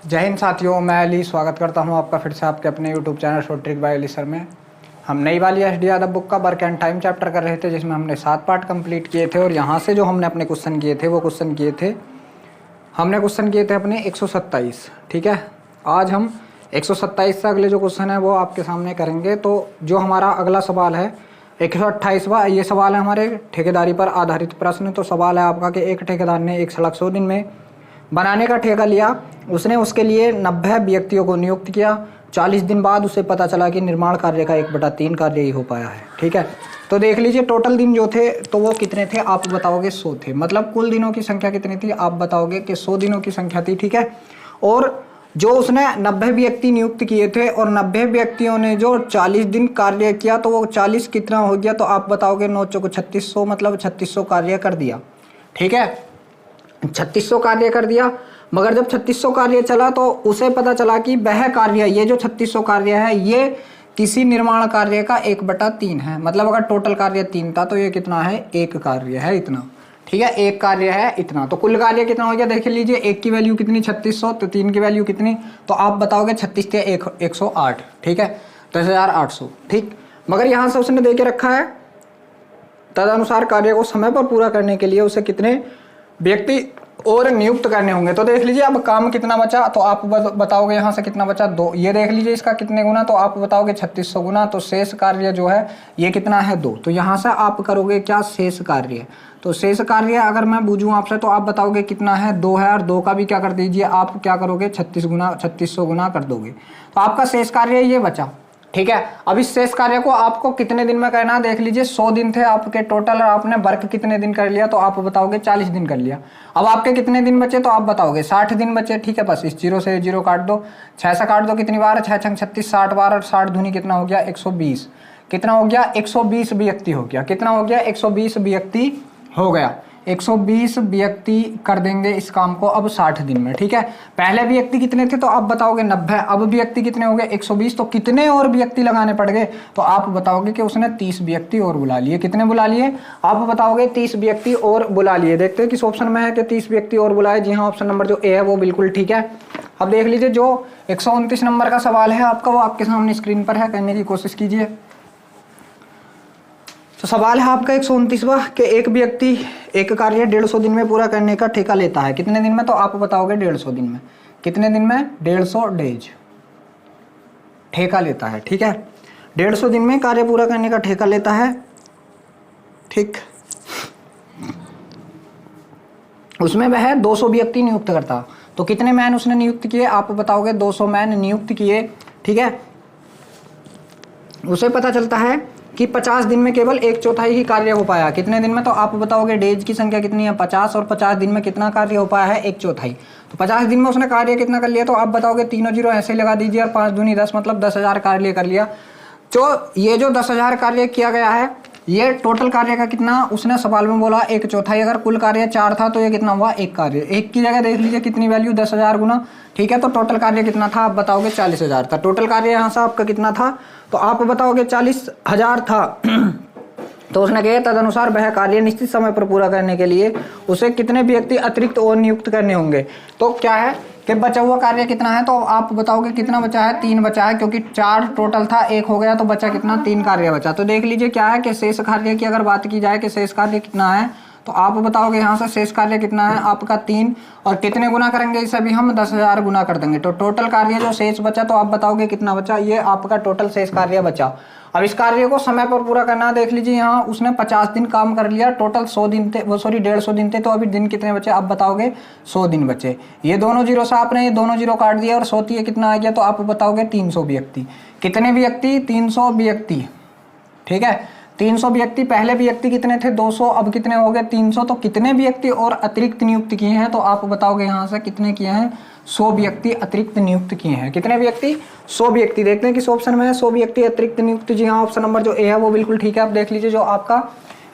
जय हिंद साथियों, मैं अली स्वागत करता हूं आपका फिर से आपके अपने YouTube channel short trick bye Ali sir में। हम नई वाली एसडी यादव बुक का वर्क एंड टाइम चैप्टर कर रहे थे, जिसमें हमने 7 पार्ट कंप्लीट किए थे। और यहाँ से जो हमने अपने क्वेश्चन किए थे वो क्वेश्चन किए थे अपने 127। ठीक है, आज हम 127 से अगले जो क्वेश्चन है वो आपके सामने करेंगे। तो जो हमारा अगला सवाल है 128वां, ये सवाल है हमारे ठेकेदारी पर आधारित प्रश्न। तो सवाल है आपका कि एक ठेकेदार ने एक सड़क 100 दिन में बनाने का ठेका लिया। उसने उसके लिए 90 व्यक्तियों को नियुक्त किया। 40 दिन बाद उसे पता चला कि निर्माण कार्य का 1/3 कार्य ही हो पाया है। ठीक है, तो देख लीजिए टोटल दिन जो थे तो वो कितने थे, आप बताओगे 100 थे। मतलब कुल दिनों की संख्या कितनी थी, आप बताओगे कि 100 दिनों की संख्या थी। ठीक है, और जो उसने 90 व्यक्ति नियुक्त किए थे और 90 व्यक्तियों ने जो 40 दिन कार्य किया, तो वो 40 कितना हो गया, तो आप बताओगे 9 चौको 3600, मतलब 3600 कार्य कर दिया। ठीक है, 3600 कार्य कर दिया। मगर जब 3600 कार्य चला तो उसे पता चला कि वह कार्य, ये जो 3600 कार्य है, ये किसी निर्माण कार्य का 1/3 है। मतलब अगर टोटल कार्य 3 था तो ये कितना है, 1 कार्य है इतना। ठीक है, 1 कार्य है इतना। तो कुल कार्य कितना हो गया, देख लीजिए। 1 की वैल्यू कितनी, 3600, तो 3 की वैल्यू कितनी, तो आप बताओगे 36 से 108। ठीक है, 10,800। ठीक, मगर यहाँ से उसने दे के रखा है तदनुसार कार्य को समय पर पूरा करने के लिए उसे कितने व्यक्ति और नियुक्त करने होंगे। तो देख लीजिए अब काम कितना बचा, तो आप बताओगे यहाँ से कितना बचा, 2। ये देख लीजिए इसका कितने गुना, तो आप बताओगे 3600 गुना। तो शेष कार्य जो है ये कितना है, 2। तो यहाँ से आप करोगे क्या, शेष कार्य। तो शेष कार्य अगर मैं पूछूं आपसे तो आप बताओगे कितना है, 2 है। और 2 का भी क्या कर दीजिए, आप क्या करोगे, 3600 गुना कर दोगे। तो आपका शेष कार्य ये बचा। ठीक है, अब इस शेष कार्य को आपको कितने दिन में करना है, देख लीजिए। 100 दिन थे आपके टोटल, और आपने वर्क कितने दिन कर लिया, तो आप बताओगे 40 दिन कर लिया। अब आपके कितने दिन बचे, तो आप बताओगे 60 दिन बचे। ठीक है, बस इस 0 से 0 काट दो, 6 से काट दो, कितनी बार, 6 छंग 36, 60 बार। और 60 दूनी कितना हो गया, 120। कितना हो गया, 120 व्यक्ति हो गया। कितना हो गया, 120 व्यक्ति हो गया। 120 व्यक्ति कर देंगे इस काम को अब 60 दिन में। ठीक है, पहले व्यक्ति कितने थे, तो आप बताओगे 90। अब व्यक्ति कितने हो गए, 120। तो कितने और व्यक्ति लगाने पड़ गए, तो आप बताओगे कि उसने 30 व्यक्ति और बुला लिए। कितने बुला लिए, आप बताओगे 30 व्यक्ति और बुला लिए। देखते हैं किस ऑप्शन में है कि 30 व्यक्ति और बुलाए। जी हाँ, ऑप्शन नंबर जो ए है वो बिल्कुल ठीक है। अब देख लीजिए जो 129 नंबर का सवाल है आपका, वो आपके सामने स्क्रीन पर है, करने की कोशिश कीजिए। तो सवाल है आपका 129वां कि एक व्यक्ति एक कार्य 150 दिन में पूरा करने का ठेका लेता है। कितने दिन में, तो आप बताओगे 150 दिन में। कितने दिन में, 150 डेज ठेका लेता है। ठीक है, 150 दिन में कार्य पूरा करने का ठेका लेता है। ठीक, उसमें वह 200 व्यक्ति नियुक्त करता। तो कितने मैन उसने नियुक्त किए, आप बताओगे 200 मैन नियुक्त किए। ठीक है, उसे पता चलता है कि 50 दिन में केवल 1/4 ही कार्य हो पाया। कितने दिन में, तो आप बताओगे डेज की संख्या कितनी है, 50। और 50 दिन में कितना कार्य हो पाया है, 1/4। तो 50 दिन में उसने कार्य कितना कर लिया, तो आप बताओगे, तीनों 0 ऐसे लगा दीजिए, और 5 दूनी 10, मतलब 10,000 कार्य कर लिया। तो ये जो 10,000 कार्य किया गया है, ये टोटल कार्य का कितना, उसने सवाल में बोला 1/4। अगर कुल कार्य 4 था तो ये कितना हुआ, 1 कार्य। 1 की जगह देख लीजिए कितनी वैल्यू, 10,000 गुना। ठीक है, तो टोटल कार्य कितना था, आप बताओगे 40,000 था। टोटल कार्य यहाँ से आपका कितना था, तो आप बताओगे 40,000 था। तो उसने कहा तदनुसार वह कार्य निश्चित समय पर पूरा करने के लिए उसे कितने व्यक्ति अतिरिक्त और नियुक्त करने होंगे। तो क्या है कि बचा हुआ कार्य कितना है, तो आप बताओगे कितना बचा है, 3 बचा है, क्योंकि 4 टोटल था, 1 हो गया, तो बचा कितना, 3 कार्य बचा। तो देख लीजिए क्या है कि शेष कार्य की अगर बात की जाए कि शेष कार्य कितना है, तो आप बताओगे यहाँ से शेष कार्य कितना है आपका 3। और कितने गुना करेंगे इसे भी हम, 10,000 गुना कर देंगे। तो टोटल कार्य जो शेष बचा, तो आप बताओगे कितना बचा, ये आपका टोटल शेष कार्य बचा। अब इस कार्य को समय पर पूरा करना, देख लीजिए यहाँ उसने 50 दिन काम कर लिया। टोटल 100 दिन थे, वो सॉरी 150 दिन थे। तो अभी दिन कितने बचे, आप बताओगे 100 दिन बचे। ये दोनों 0 से आपने ये दोनों 0 काट दिया, और 100 कितना आ गया, तो आप बताओगे 300 व्यक्ति। कितने व्यक्ति, 300 व्यक्ति। ठीक है, 300 व्यक्ति। पहले व्यक्ति कितने थे, 200, अब कितने हो गए, 300। तो कितने व्यक्ति और अतिरिक्त नियुक्त किए हैं, तो आप बताओगे यहाँ से कितने किए हैं, 100 व्यक्ति अतिरिक्त नियुक्त किए हैं। कितने व्यक्ति, 100 व्यक्ति। देखते हैं किस ऑप्शन में है 100 व्यक्ति अतिरिक्त नियुक्त। जी हाँ, ऑप्शन नंबर जो ए है वो बिल्कुल ठीक है। आप देख लीजिए जो आपका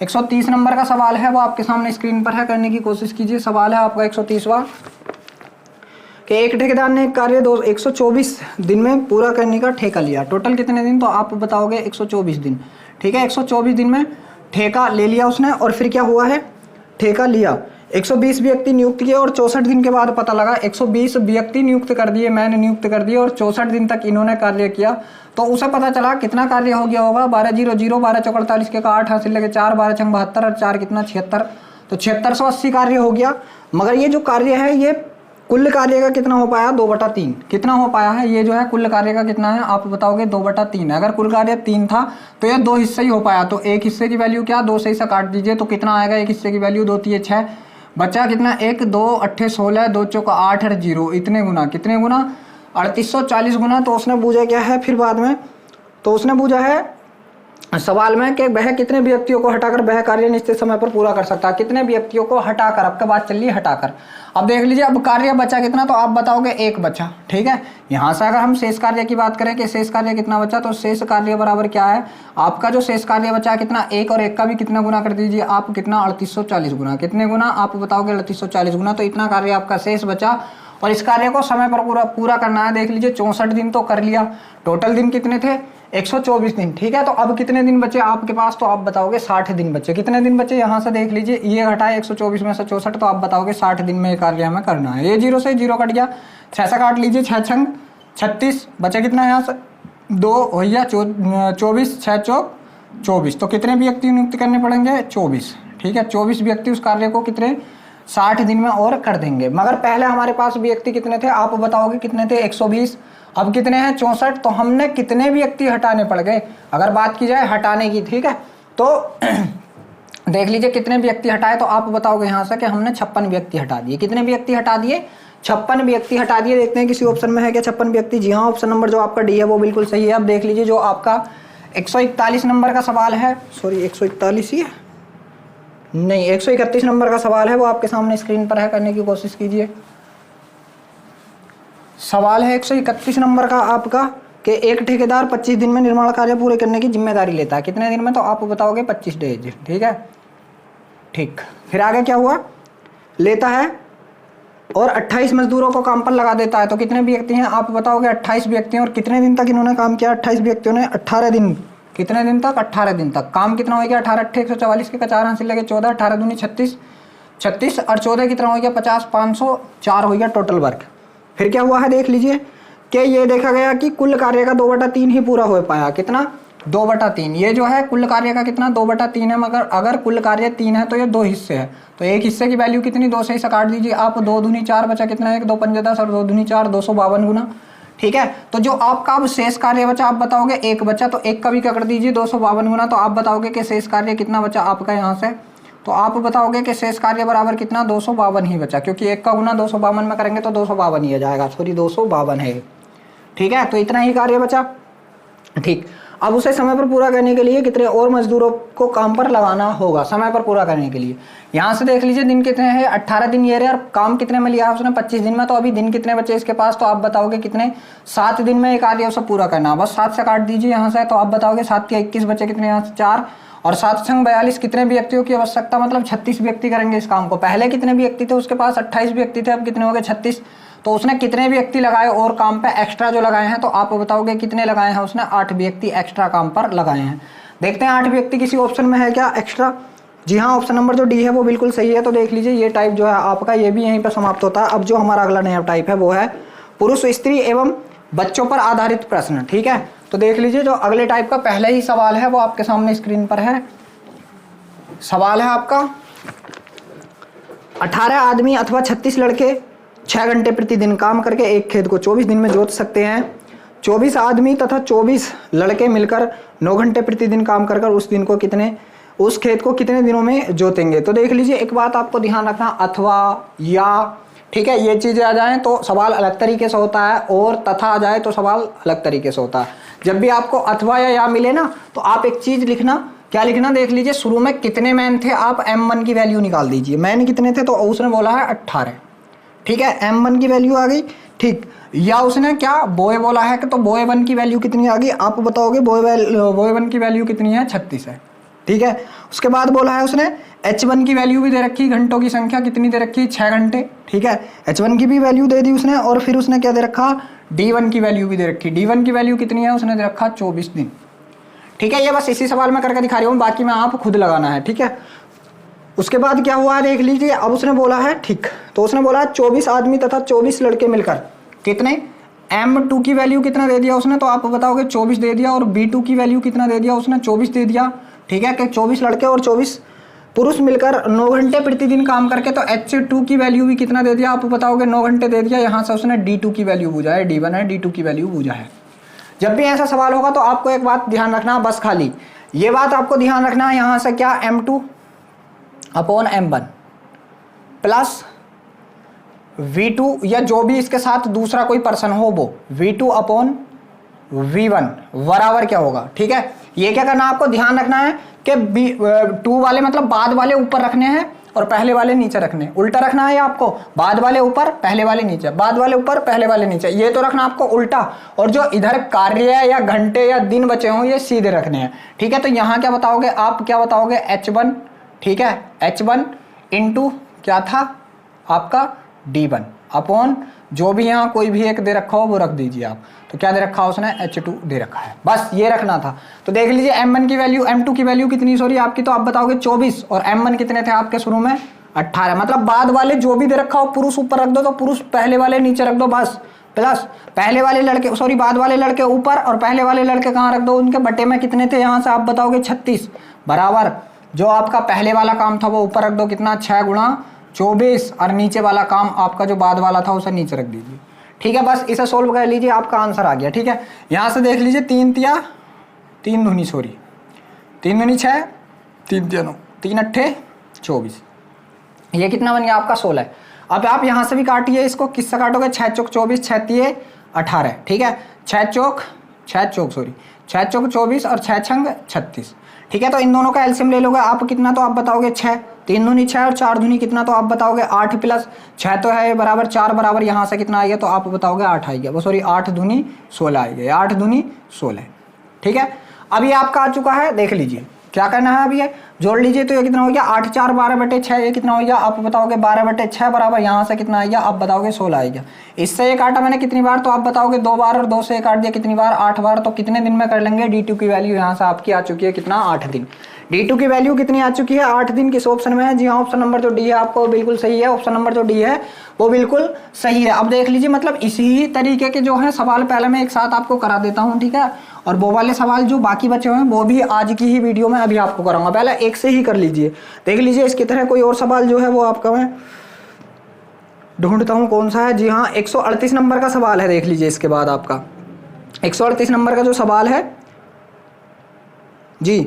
130 नंबर का सवाल है वो आपके सामने स्क्रीन पर है, करने की कोशिश कीजिए। सवाल है आपका 130वां कि एक ठेकेदार ने कार्य 124 दिन में पूरा करने का ठेका लिया। टोटल कितने दिन, तो आप बताओगे 124 दिन। ठीक है, 124 दिन में ठेका ले लिया उसने, और फिर क्या हुआ है, ठेका लिया 120 व्यक्ति नियुक्त किए और 64 दिन के बाद पता लगा 120 व्यक्ति नियुक्त कर दिए, मैंने नियुक्त कर दिए और 64 दिन तक इन्होंने कार्य किया, तो उसे पता चला कितना कार्य हो गया होगा। 1200, 12 चौक 48 के का 8 हासिल लगे 4, 12 छंग 72 और 4 कितना 76, तो 7680 कार्य हो गया। मगर ये जो कार्य है ये कुल कार्य का कितना हो पाया, 2/3 कितना हो पाया है, ये जो है कुल कार्य का कितना है आप बताओगे 2/3 है। अगर कुल कार्य 3 था तो ये 2 हिस्से ही हो पाया, तो एक हिस्से की वैल्यू क्या 2 से इसे काट दीजिए तो कितना आएगा, एक हिस्से की वैल्यू 2 3 6 बचा कितना 1 2 8 16 2 चौक 8 और 0 इतने गुना, कितने गुना 3840 गुना। तो उसने पूछा क्या है फिर बाद में, तो उसने पूछा है सवाल में कि वह कितने व्यक्तियों को हटाकर वह कार्य निश्चित समय पर पूरा कर सकता है, कितने व्यक्तियों को हटाकर, आपके बात चल रही है हटाकर। अब देख लीजिए अब कार्य बचा कितना, तो आप बताओगे 1 बचा, ठीक है। यहाँ से अगर हम शेष कार्य की बात करें कि शेष कार्य कितना बचा, तो शेष कार्य बराबर क्या है आपका, जो शेष कार्य बचा कितना 1 और 1 का भी कितना गुना कर दीजिए आप, कितना 3840 गुना, कितने गुना आप बताओगे 3840 गुना, तो इतना कार्य आपका शेष बचा। और इस कार्य को समय पर पूरा करना है। देख लीजिए 64 दिन तो कर लिया, टोटल दिन कितने थे 124 दिन, ठीक है। तो अब कितने दिन बचे आपके पास, तो आप बताओगे 60 दिन बचे। कितने दिन बचे यहाँ से देख लीजिए, ये घटाए 124 में से 64, तो आप बताओगे 60 दिन में ये कार्य हमें करना है। ये 0 से 0 कट गया, 6 से काट लीजिए 6 छंग 36, बचे कितना है यहाँ से 2 हो गया 24, 6 चौक 24, तो कितने व्यक्ति नियुक्त करने पड़ेंगे 24, ठीक है। 24 व्यक्ति उस कार्य को कितने 60 दिन में और कर देंगे। मगर पहले हमारे पास व्यक्ति कितने थे आप बताओगे कितने थे 120, अब कितने हैं 64, तो हमने कितने व्यक्ति हटाने पड़ गए अगर बात की जाए हटाने की, ठीक है। तो देख लीजिए कितने व्यक्ति हटाए, तो आप बताओगे यहाँ से कि हमने 56 व्यक्ति हटा दिए। कितने व्यक्ति हटा दिए 56 व्यक्ति हटा दिए। देखते हैं किसी ऑप्शन में है क्या 56 व्यक्ति, जी हाँ ऑप्शन नंबर जो आपका डी है वो बिल्कुल सही है। अब देख लीजिए जो आपका 141 नंबर का सवाल है, सॉरी 141 ही है नहीं 131 नंबर का सवाल है, वो आपके सामने स्क्रीन पर है, करने की कोशिश कीजिए। सवाल है 131 नंबर का आपका कि एक ठेकेदार 25 दिन में निर्माण कार्य पूरे करने की जिम्मेदारी लेता है, कितने दिन में, तो आप बताओगे 25 डेज, ठीक है। ठीक, फिर आगे क्या हुआ, लेता है और 28 मजदूरों को काम पर लगा देता है, तो कितने व्यक्ति हैं आप बताओगे 28 व्यक्ति हैं। और कितने दिन तक इन्होंने काम किया 28 व्यक्तियों ने 18 दिन, कितने दिन तक 18 दिन तक काम कितना हो गया 18 8 144 के 4 हासिल लगे 14, 18 दूनी 36 36 और 14 कितना हो गया 50 504 हो गया टोटल वर्क। फिर क्या हुआ है देख लीजिए कि ये देखा गया कि कुल कार्य का 2/3 ही पूरा हो पाया, कितना 2/3, ये जो है कुल कार्य का कितना 2/3 है। मगर अगर कुल कार्य 3 है तो ये 2 हिस्से है, तो एक हिस्से की वैल्यू कितनी 2 से ही काट दीजिए आप, 2 दूनी 4 बचा कितना 1 2 5 10 और 2 दूनी 4 252 गुना, ठीक है। तो जो आपका अब शेष कार्य बचा आप बताओगे 1 बचा, तो 1 का भी क्या कर दीजिए 252 गुना, तो आप बताओगे कि शेष कार्य कितना बचा आपका यहाँ से, तो आप बताओगे कि शेष कार्य बराबर कितना 252 ही बचा, क्योंकि 1 का गुना 252 में करेंगे तो 252 ही आ जाएगा, सॉरी 252 है, ठीक है। तो इतना ही कार्य बचा, ठीक। अब उसे समय पर पूरा करने के लिए कितने और मजदूरों को काम पर लगाना होगा समय पर पूरा करने के लिए। यहाँ से देख लीजिए दिन कितने हैं 18 दिन ये रहे, और काम कितने में लिया उसने 25 दिन में, तो अभी दिन कितने बचे इसके पास, तो आप बताओगे कितने 7 दिन में ये कार्य उसे पूरा करना, बस 7 से काट दीजिए यहाँ से, तो आप बताओगे 7 के 21 बचे कितने यहाँ से 4 और 7 संग 42 कितने व्यक्तियों की आवश्यकता, मतलब 36 व्यक्ति करेंगे इस काम को। पहले कितने व्यक्ति थे उसके पास 28 व्यक्ति थे, अब कितने हो गए 36, तो उसने कितने व्यक्ति लगाए और काम पे एक्स्ट्रा जो लगाए हैं, तो आप बताओगे कितने लगाए हैं उसने 8 व्यक्ति एक्स्ट्रा काम पर लगाए हैं। देखते हैं 8 व्यक्ति किसी ऑप्शन में है क्या एक्स्ट्रा, जी हाँ ऑप्शन नंबर जो डी है वो बिल्कुल सही है। तो देख लीजिए ये टाइप जो है आपका ये भी यहीं पर समाप्त होता है। अब जो हमारा अगला नया टाइप है वो है पुरुष स्त्री एवं बच्चों पर आधारित प्रश्न, ठीक है। तो देख लीजिए जो अगले टाइप का पहले ही सवाल है वो आपके सामने स्क्रीन पर है। सवाल है आपका 18 आदमी अथवा 36 लड़के 6 घंटे प्रतिदिन काम करके एक खेत को 24 दिन में जोत सकते हैं। 24 आदमी तथा 24 लड़के मिलकर 9 घंटे प्रतिदिन काम कर उस खेत को कितने दिनों में जोतेंगे। तो देख लीजिए एक बात आपको ध्यान रखना, अथवा या, ठीक है, ये चीजें आ जाएं तो सवाल अलग तरीके से होता है, और तथा आ जाए तो सवाल अलग तरीके से होता है। जब भी आपको अथवा या मिले ना तो आप एक चीज लिखना, क्या लिखना, देख लीजिए शुरू में कितने मैन थे आप M1 की वैल्यू निकाल दीजिए, मैन कितने थे, तो उसने बोला है 18, ठीक है, M1 की वैल्यू आ गई, ठीक। या उसने क्या बॉय बोला है कि तो बॉय 1 की वैल्यू कितनी आ गई, आप बताओगे बॉय 1 की वैल्यू कितनी है 36 है, ठीक है। उसके बाद बोला है उसने H1 की वैल्यू भी दे रखी, घंटों की संख्या कितनी दे रखी 6 घंटे, ठीक है, H1 की भी वैल्यू दे दी उसने। और फिर उसने क्या दे रखा D1 की वैल्यू भी दे रखी, D1 की वैल्यू कितनी है उसने दे रखा 24 दिन, ठीक है। ये बस इसी सवाल में करके दिखा रही हूँ, बाकी में आप खुद लगाना है, ठीक है। उसके बाद क्या हुआ देख लीजिए, अब उसने बोला है ठीक, तो उसने बोला 24 आदमी तथा 24 लड़के मिलकर कितने, M2 की वैल्यू कितना दे दिया उसने, तो आप बताओगे 24 दे दिया, और B2 की वैल्यू कितना दे दिया उसने, 24 दे दिया। ठीक है कि 24 लड़के और 24 पुरुष मिलकर 9 घंटे प्रतिदिन काम करके, तो H2 की वैल्यू भी कितना दे दिया, आप बताओगे 9 घंटे दे दिया। यहाँ से उसने D2 की वैल्यू पूछा है, D1 है, D2 की वैल्यू पूछा है। जब भी ऐसा सवाल होगा तो आपको एक बात ध्यान रखना, बस खाली ये बात आपको ध्यान रखना है, यहाँ से क्या M2 upon M1 plus V2 या जो भी इसके साथ दूसरा कोई पर्सन हो वो V2 अपॉन V1 बराबर क्या होगा। ठीक है, ये क्या करना आपको ध्यान रखना है कि 2 वाले मतलब बाद वाले ऊपर रखने हैं और पहले वाले नीचे रखने, उल्टा रखना है आपको, बाद वाले ऊपर पहले वाले नीचे, बाद वाले ऊपर पहले वाले नीचे, ये तो रखना आपको उल्टा। और जो इधर कार्य या घंटे या दिन बचे हों ये सीधे रखने हैं। ठीक है, तो यहाँ क्या बताओगे आप, क्या बताओगे H1, ठीक है, H1 इंटू क्या था आपका D1 अपॉन जो भी यहाँ कोई भी एक दे रखा हो वो रख दीजिए आप। तो क्या दे रखा है उसने, H2 दे रखा है, बस ये रखना था। तो देख लीजिए M1 की वैल्यू, M2 की वैल्यू कितनी सॉरी आपकी, तो आप बताओगे 24, और M1 कितने थे आपके शुरू में 18, मतलब बाद वाले जो भी दे रखा हो पुरुष ऊपर रख दो, तो पुरुष पहले वाले नीचे रख दो बस, प्लस पहले वाले लड़के सॉरी बाद वाले लड़के ऊपर और पहले वाले लड़के कहाँ रख दो, उनके बटे में कितने थे, यहाँ से आप बताओगे 36 बराबर जो आपका पहले वाला काम था वो ऊपर रख दो, कितना 6 गुणा 24, और नीचे वाला काम आपका जो बाद वाला था उसे नीचे रख दीजिए। ठीक है, बस इसे सोल्व कर लीजिए, आपका आंसर आ गया। ठीक है, यहाँ से देख लीजिए 3 दूनी 6, 3 तिया 9, 3 अट्ठे 24, ये कितना बन गया आपका 16। अब आप यहाँ से भी काटिए इसको, किससे काटोगे, 6 चौक 24, 6 तिये 18। ठीक है, 6 चौक 24 और 6 छंग 36। ठीक है, तो इन दोनों का एलसीएम ले लोगे आप, कितना तो आप बताओगे 6, 3 दूनी 6 और 4 दूनी कितना, तो आप बताओगे 8 प्लस 6 तो है बराबर 4 बराबर यहाँ से कितना आएगा, तो आप बताओगे 8 आएगा, वो सॉरी 8 दूनी 16 आएगा, 8 दूनी 16। ठीक है, अब ये आपका आ चुका है, देख लीजिए क्या करना है, अब ये जोड़ लीजिए, तो ये कितना हो गया 8 4 12/6, ये कितना हो गया आप बताओगे 12/6 बराबर यहाँ से कितना आएगा, आप बताओगे 16 आएगा। इससे ये काटा मैंने कितनी बार, तो आप बताओगे 2 बार, और 2 से काट दिया कितनी बार, 8 बार। तो कितने दिन में कर लेंगे, D2 की वैल्यू यहाँ से आपकी आ चुकी है कितना, 8 दिन। D2 की वैल्यू कितनी आ चुकी है, 8 दिन। किस ऑप्शन में है, जी हाँ ऑप्शन नंबर जो डी है आपको बिल्कुल सही है, ऑप्शन नंबर जो डी है वो बिल्कुल सही है। अब देख लीजिए, मतलब इसी तरीके के जो है सवाल पहले मैं एक साथ आपको करा देता हूँ। ठीक है, और वो वाले सवाल जो बाकी बचे हुए हैं वो भी आज की ही वीडियो में अभी आपको कराऊंगा, पहले एक से ही कर लीजिए। देख लीजिए इसकी तरह कोई और सवाल जो है वो आपका मैं ढूंढता हूँ कौन सा है, जी हाँ 138 नंबर का सवाल है। देख लीजिए इसके बाद आपका 138 नंबर का जो सवाल है जी,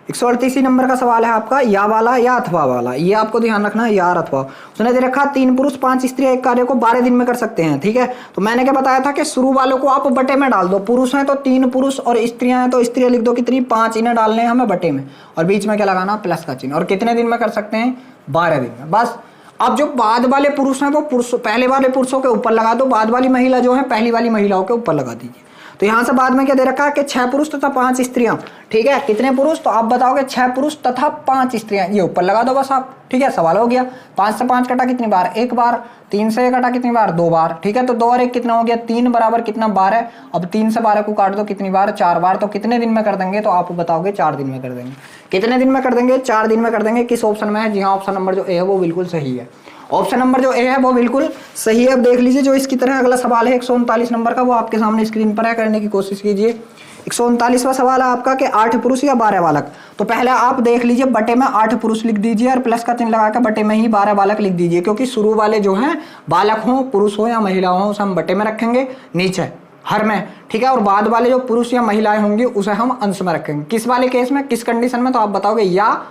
138 नंबर का सवाल है आपका, या वाला या अथवा वाला, ये आपको ध्यान रखना है, या और अथवा। उसने दे रखा 3 पुरुष 5 स्त्रियां एक कार्य को 12 दिन में कर सकते हैं। ठीक है, तो मैंने क्या बताया था कि शुरू वालों को आप बटे में डाल दो, पुरुष हैं तो 3 पुरुष और स्त्रियां हैं तो स्त्रियां लिख दो कितनी 5, इन्हें डालने हैं हमें बटे में, और बीच में क्या लगाना, प्लस का चिन्ह। और कितने दिन में कर सकते हैं, 12 दिन में। बस अब जो बाद वाले पुरुष हैं वो पुरुष पहले वाले पुरुषों के ऊपर लगा दो, बाद वाली महिला जो है पहली वाली महिलाओं के ऊपर लगा दीजिए। तो यहाँ से बाद में क्या दे रखा है कि 6 पुरुष तथा 5 स्त्रियां। ठीक है, कितने पुरुष, तो आप बताओगे 6 पुरुष तथा 5 स्त्रियां, ये ऊपर लगा दो बस आप। ठीक है, सवाल हो गया। 5 से 5 कटा कितनी बार, 1 बार। 3 से कटा कितनी बार, 2 बार। ठीक है, तो 2 और 1 कितना हो गया, 3 बराबर कितना 12। अब 3 से 12 को काट दो कितनी बार, 4 बार। तो कितने दिन में कर देंगे, तो आप बताओगे 4 दिन में कर देंगे। कितने दिन में कर देंगे, 4 दिन में कर देंगे। किस ऑप्शन में है, जी हाँ ऑप्शन नंबर जो ए है वो बिल्कुल सही है, ऑप्शन नंबर जो ए है वो बिल्कुल सही है। अब देख लीजिए जो इसकी तरह अगला सवाल है 139 नंबर का, वो आपके सामने स्क्रीन पर है, करने की कोशिश कीजिए। 139वां सवाल है आपका कि 8 पुरुष या 12 बालक। तो पहले आप देख लीजिए बटे में 8 पुरुष लिख दीजिए और प्लस का चिन्ह लगा के बटे में ही 12 बालक लिख दीजिए, क्योंकि शुरू वाले जो हैं बालक हों पुरुष हो या महिला हो उसे हम बटे में रखेंगे नीचे हर में। ठीक है, और बाद वाले जो पुरुष या महिलाएं होंगी उसे हम अंश में रखेंगे। किस वाले केस में, किस कंडीशन में, तो आप बताओगे या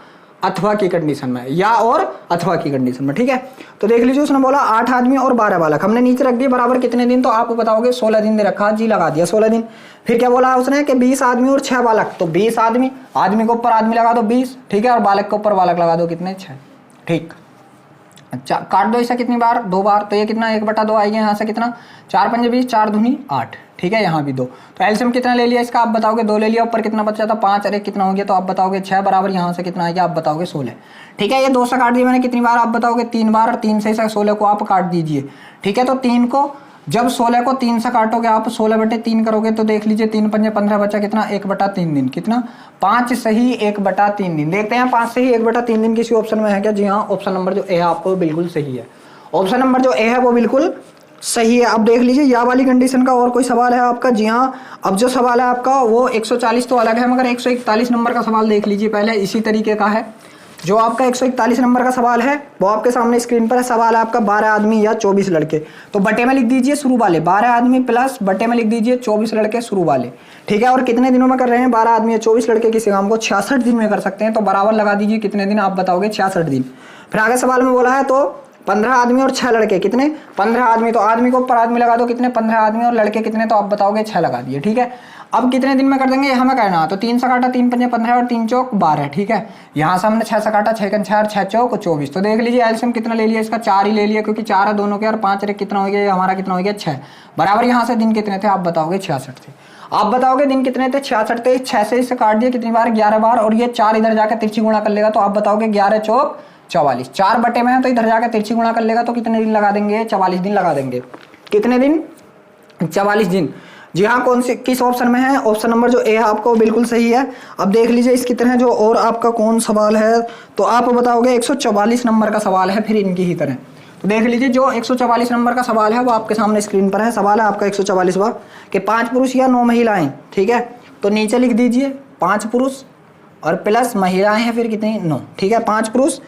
अथवा की कंडीशन में, या और अथवा की कंडीशन में। ठीक है, तो देख लीजिए उसने बोला 8 आदमी और 12 बालक, हमने नीचे रख दिए बराबर कितने दिन, तो आप बताओगे 16 दिन दे रखा, जी लगा दिया 16 दिन। फिर क्या बोला उसने कि 20 आदमी और 6 बालक, तो 20 आदमी, आदमी के ऊपर आदमी लगा दो 20। ठीक है, और बालक के ऊपर बालक लगा दो कितने, 6। ठीक, अच्छा काट दो इसे कितनी बार, 2 बार। तो ये कितना 1/2 आएगा, यहाँ से कितना 4 पंजे 20, 4 दूनी 8। ठीक है, यहाँ भी 2। तो एलसीएम कितना ले लिया इसका, आप बताओगे 2 ले लिया, ऊपर कितना बचा था 5, अरे कितना हो गया, तो आप बताओगे 6 बराबर यहाँ से कितना आएगा, आप बताओगे 16। ठीक है, ये 2 से काट दिया मैंने कितनी बार, आप बताओगे 3 बार, और 3 से 16 को आप काट दीजिए। ठीक है, तो 3 को जब 16 को 3 से काटोगे आप, 16/3 करोगे तो देख लीजिए 3 पंजे 15 बचा कितना, 1/3 दिन। कितना, 5 सही 1/3 दिन। देखते हैं 5 सही 1/3 दिन किसी ऑप्शन में है क्या? जी हाँ, ऑप्शन नंबर जो ए है आपको बिल्कुल सही है। ऑप्शन नंबर जो ए है वो बिल्कुल सही है। अब देख लीजिए या वाली कंडीशन का और कोई सवाल है आपका? जी हाँ, अब जो सवाल है आपका वो 140 तो अलग है, मगर 141 नंबर का सवाल देख लीजिए पहले, इसी तरीके का है। जो आपका 141 नंबर का सवाल है वो आपके सामने स्क्रीन पर है। सवाल है आपका 12 आदमी या 24 लड़के, तो बटे में लिख दीजिए शुरू वाले 12 आदमी प्लस बटे में लिख दीजिए 24 लड़के शुरू वाले, ठीक है। और कितने दिनों में कर रहे हैं? 12 आदमी या 24 लड़के किसी काम को 66 दिन में कर सकते हैं, तो बराबर लगा दीजिए कितने दिन, आप बताओगे 66 दिन। फिर आगे सवाल में बोला है तो 15 आदमी और 6 लड़के, कितने? 15 आदमी, तो आदमी को ऊपर आदमी लगा दो, कितने? 15 आदमी, और लड़के कितने, तो आप बताओगे 6 लगा दिए, ठीक है। अब कितने दिन में कर देंगे हमें कहना, तो 3 से काटा 3 पंजे 15 और 3 चौक 12, ठीक है। यहाँ से हमने 6 से काटा 6 कन 6 और 6 चौक 24, तो देख लीजिए एलसीएम कितना ले लिया इसका, 4 ही ले लिया, क्योंकि 4 है दोनों के, और 5 रे कितना हो गया हमारा, कितना हो गया 6 बराबर। यहाँ से दिन कितने थे आप बताओगे 66 थे। आप बताओगे दिन कितने थे 66 थे। 6 से इसे काट दिया कितनी बार, 11 बार, और ये 4 इधर जाकर तिरछी गुणा कर लेगा, तो आप बताओगे 11 चौक 44। 4 बटे में है तो इधर जाकर तिरछी गुणा कर लेगा, तो कितने दिन लगा देंगे? 44 दिन लगा देंगे। कितने दिन? 44 दिन। जी हाँ, कौन सी किस ऑप्शन में है? ऑप्शन नंबर जो ए है आपको बिल्कुल सही है। अब देख लीजिए इसकी तरह जो और आपका कौन सवाल है, तो आप बताओगे 144 नंबर का सवाल है फिर इनकी ही तरह। तो देख लीजिए जो 144 नंबर का सवाल है वो आपके सामने स्क्रीन पर है। सवाल है आपका 144वां कि 5 पुरुष या 9 महिलाएं, ठीक है। तो नीचे लिख दीजिए 5 पुरुष और प्लस महिलाएं हैं फिर कितनी, 9, ठीक है। 5 पुरुष